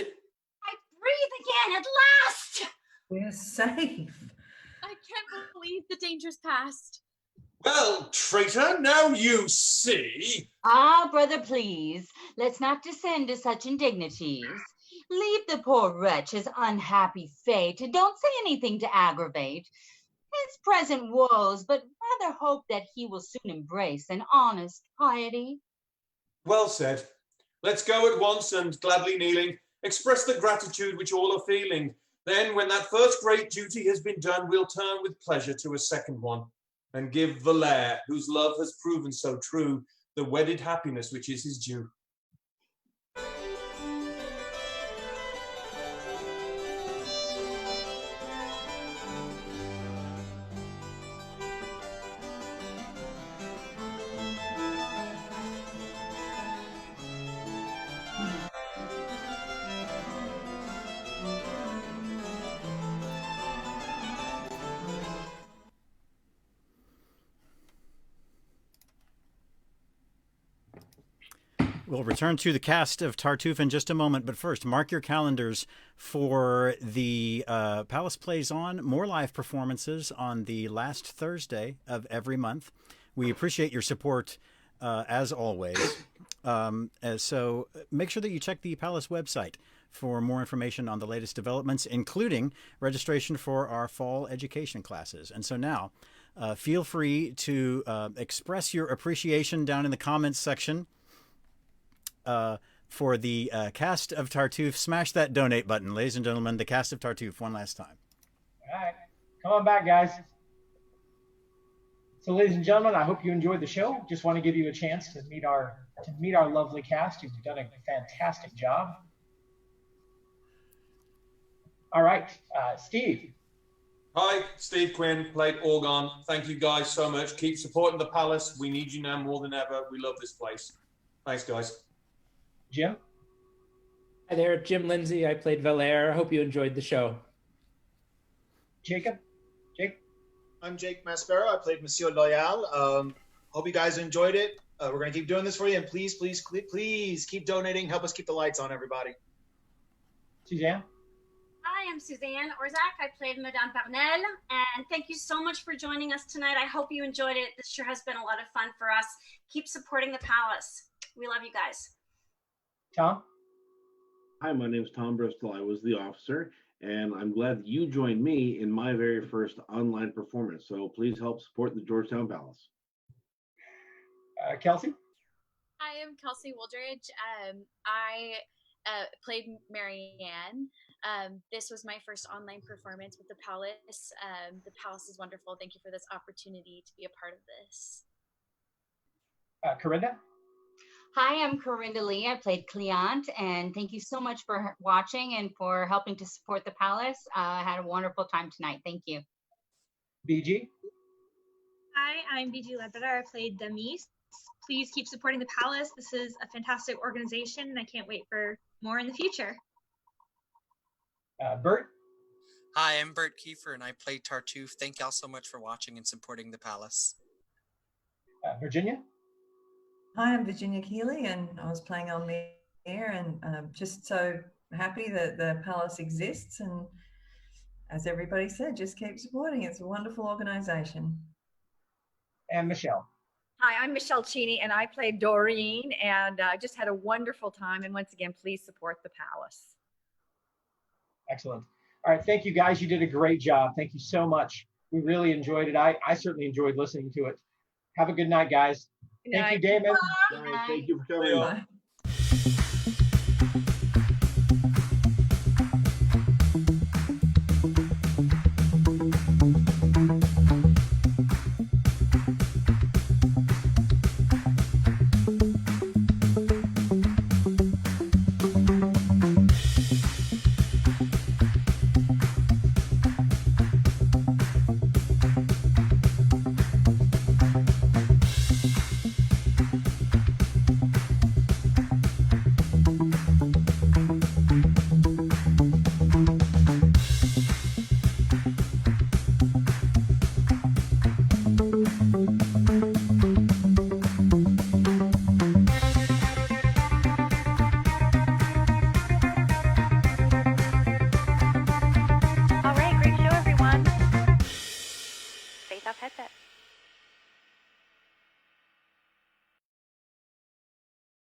Speaker 7: I breathe again at last!
Speaker 4: We're safe.
Speaker 12: I can't believe the danger's past.
Speaker 11: Well, traitor, now you see.
Speaker 9: Ah, brother, please, let's not descend to such indignities. Leave the poor wretch his unhappy fate. Don't say anything to aggravate his present woes, but rather hope that he will soon embrace an honest piety.
Speaker 11: Well said. Let's go at once and, gladly kneeling, express the gratitude which all are feeling. Then, when that first great duty has been done, we'll turn with pleasure to a second one, and give Valère, whose love has proven so true, the wedded happiness which is his due.
Speaker 5: We'll return to the cast of Tartuffe in just a moment, but first, mark your calendars for the Palace Plays On more live performances on the last Thursday of every month. We appreciate your support as always. So make sure that you check the Palace website for more information on the latest developments, including registration for our fall education classes. And so now, feel free to express your appreciation down in the comments section. for the cast of Tartuffe. Smash that donate button, ladies and gentlemen. The cast of Tartuffe, one last time.
Speaker 6: All right, come on back, guys. So, ladies and gentlemen, I hope you enjoyed the show. Just want to give you a chance to meet our lovely cast, who've done a fantastic job. All right, Steve.
Speaker 11: Hi, Steve Quinn, played Orgon. Thank you guys so much. Keep supporting the Palace. We need you now more than ever. We love this place. Thanks, guys.
Speaker 6: Jim?
Speaker 13: Hi there, Jim Lindsay. I played Valère. I hope you enjoyed the show.
Speaker 6: Jacob? Jake?
Speaker 15: I'm Jake Maspero. I played Monsieur Loyal. Hope you guys enjoyed it. We're going to keep doing this for you, and please, please, please keep donating. Help us keep the lights on, everybody.
Speaker 6: Suzanne?
Speaker 7: Hi, I'm Suzanne Orzech. I played Madame Pernelle, and thank you so much for joining us tonight. I hope you enjoyed it. This sure has been a lot of fun for us. Keep supporting the Palace. We love you guys.
Speaker 6: Tom?
Speaker 16: Hi, my name's Tom Bristoll. I was the officer, and I'm glad that you joined me in my very first online performance. So please help support the Georgetown Palace.
Speaker 6: Kelsey?
Speaker 17: Hi, I'm Kelsey Wooldridge. I played Mariane. This was my first online performance with the Palace. The Palace is wonderful. Thank you for this opportunity to be a part of this.
Speaker 6: Korinda?
Speaker 9: Hi, I'm Korinda Lee. I played Cléante, and thank you so much for watching and for helping to support the Palace. I had a wonderful time tonight. Thank you.
Speaker 6: BG?
Speaker 8: Hi, I'm BG Ledbetter. I played Damis. Please keep supporting the Palace. This is a fantastic organization, and I can't wait for more in the future.
Speaker 6: Bert?
Speaker 14: Hi, I'm Bert Keefer, and I played Tartuffe. Thank y'all so much for watching and supporting the Palace.
Speaker 6: Virginia?
Speaker 4: Hi, I'm Virginia Keeley, and I was playing Elmire, and just so happy that the Palace exists. And as everybody said, just keep supporting. It's a wonderful organization.
Speaker 6: And Michelle?
Speaker 10: Hi, I'm Michelle Cheney, and I played Dorine, and just had a wonderful time. And once again, please support the Palace.
Speaker 6: Excellent. All right, thank you guys. You did a great job. Thank you so much. We really enjoyed it. I certainly enjoyed listening to it. Have a good night, guys.
Speaker 10: Good night.
Speaker 6: Thank you, Damon.
Speaker 16: Thank you for coming.
Speaker 4: Bye.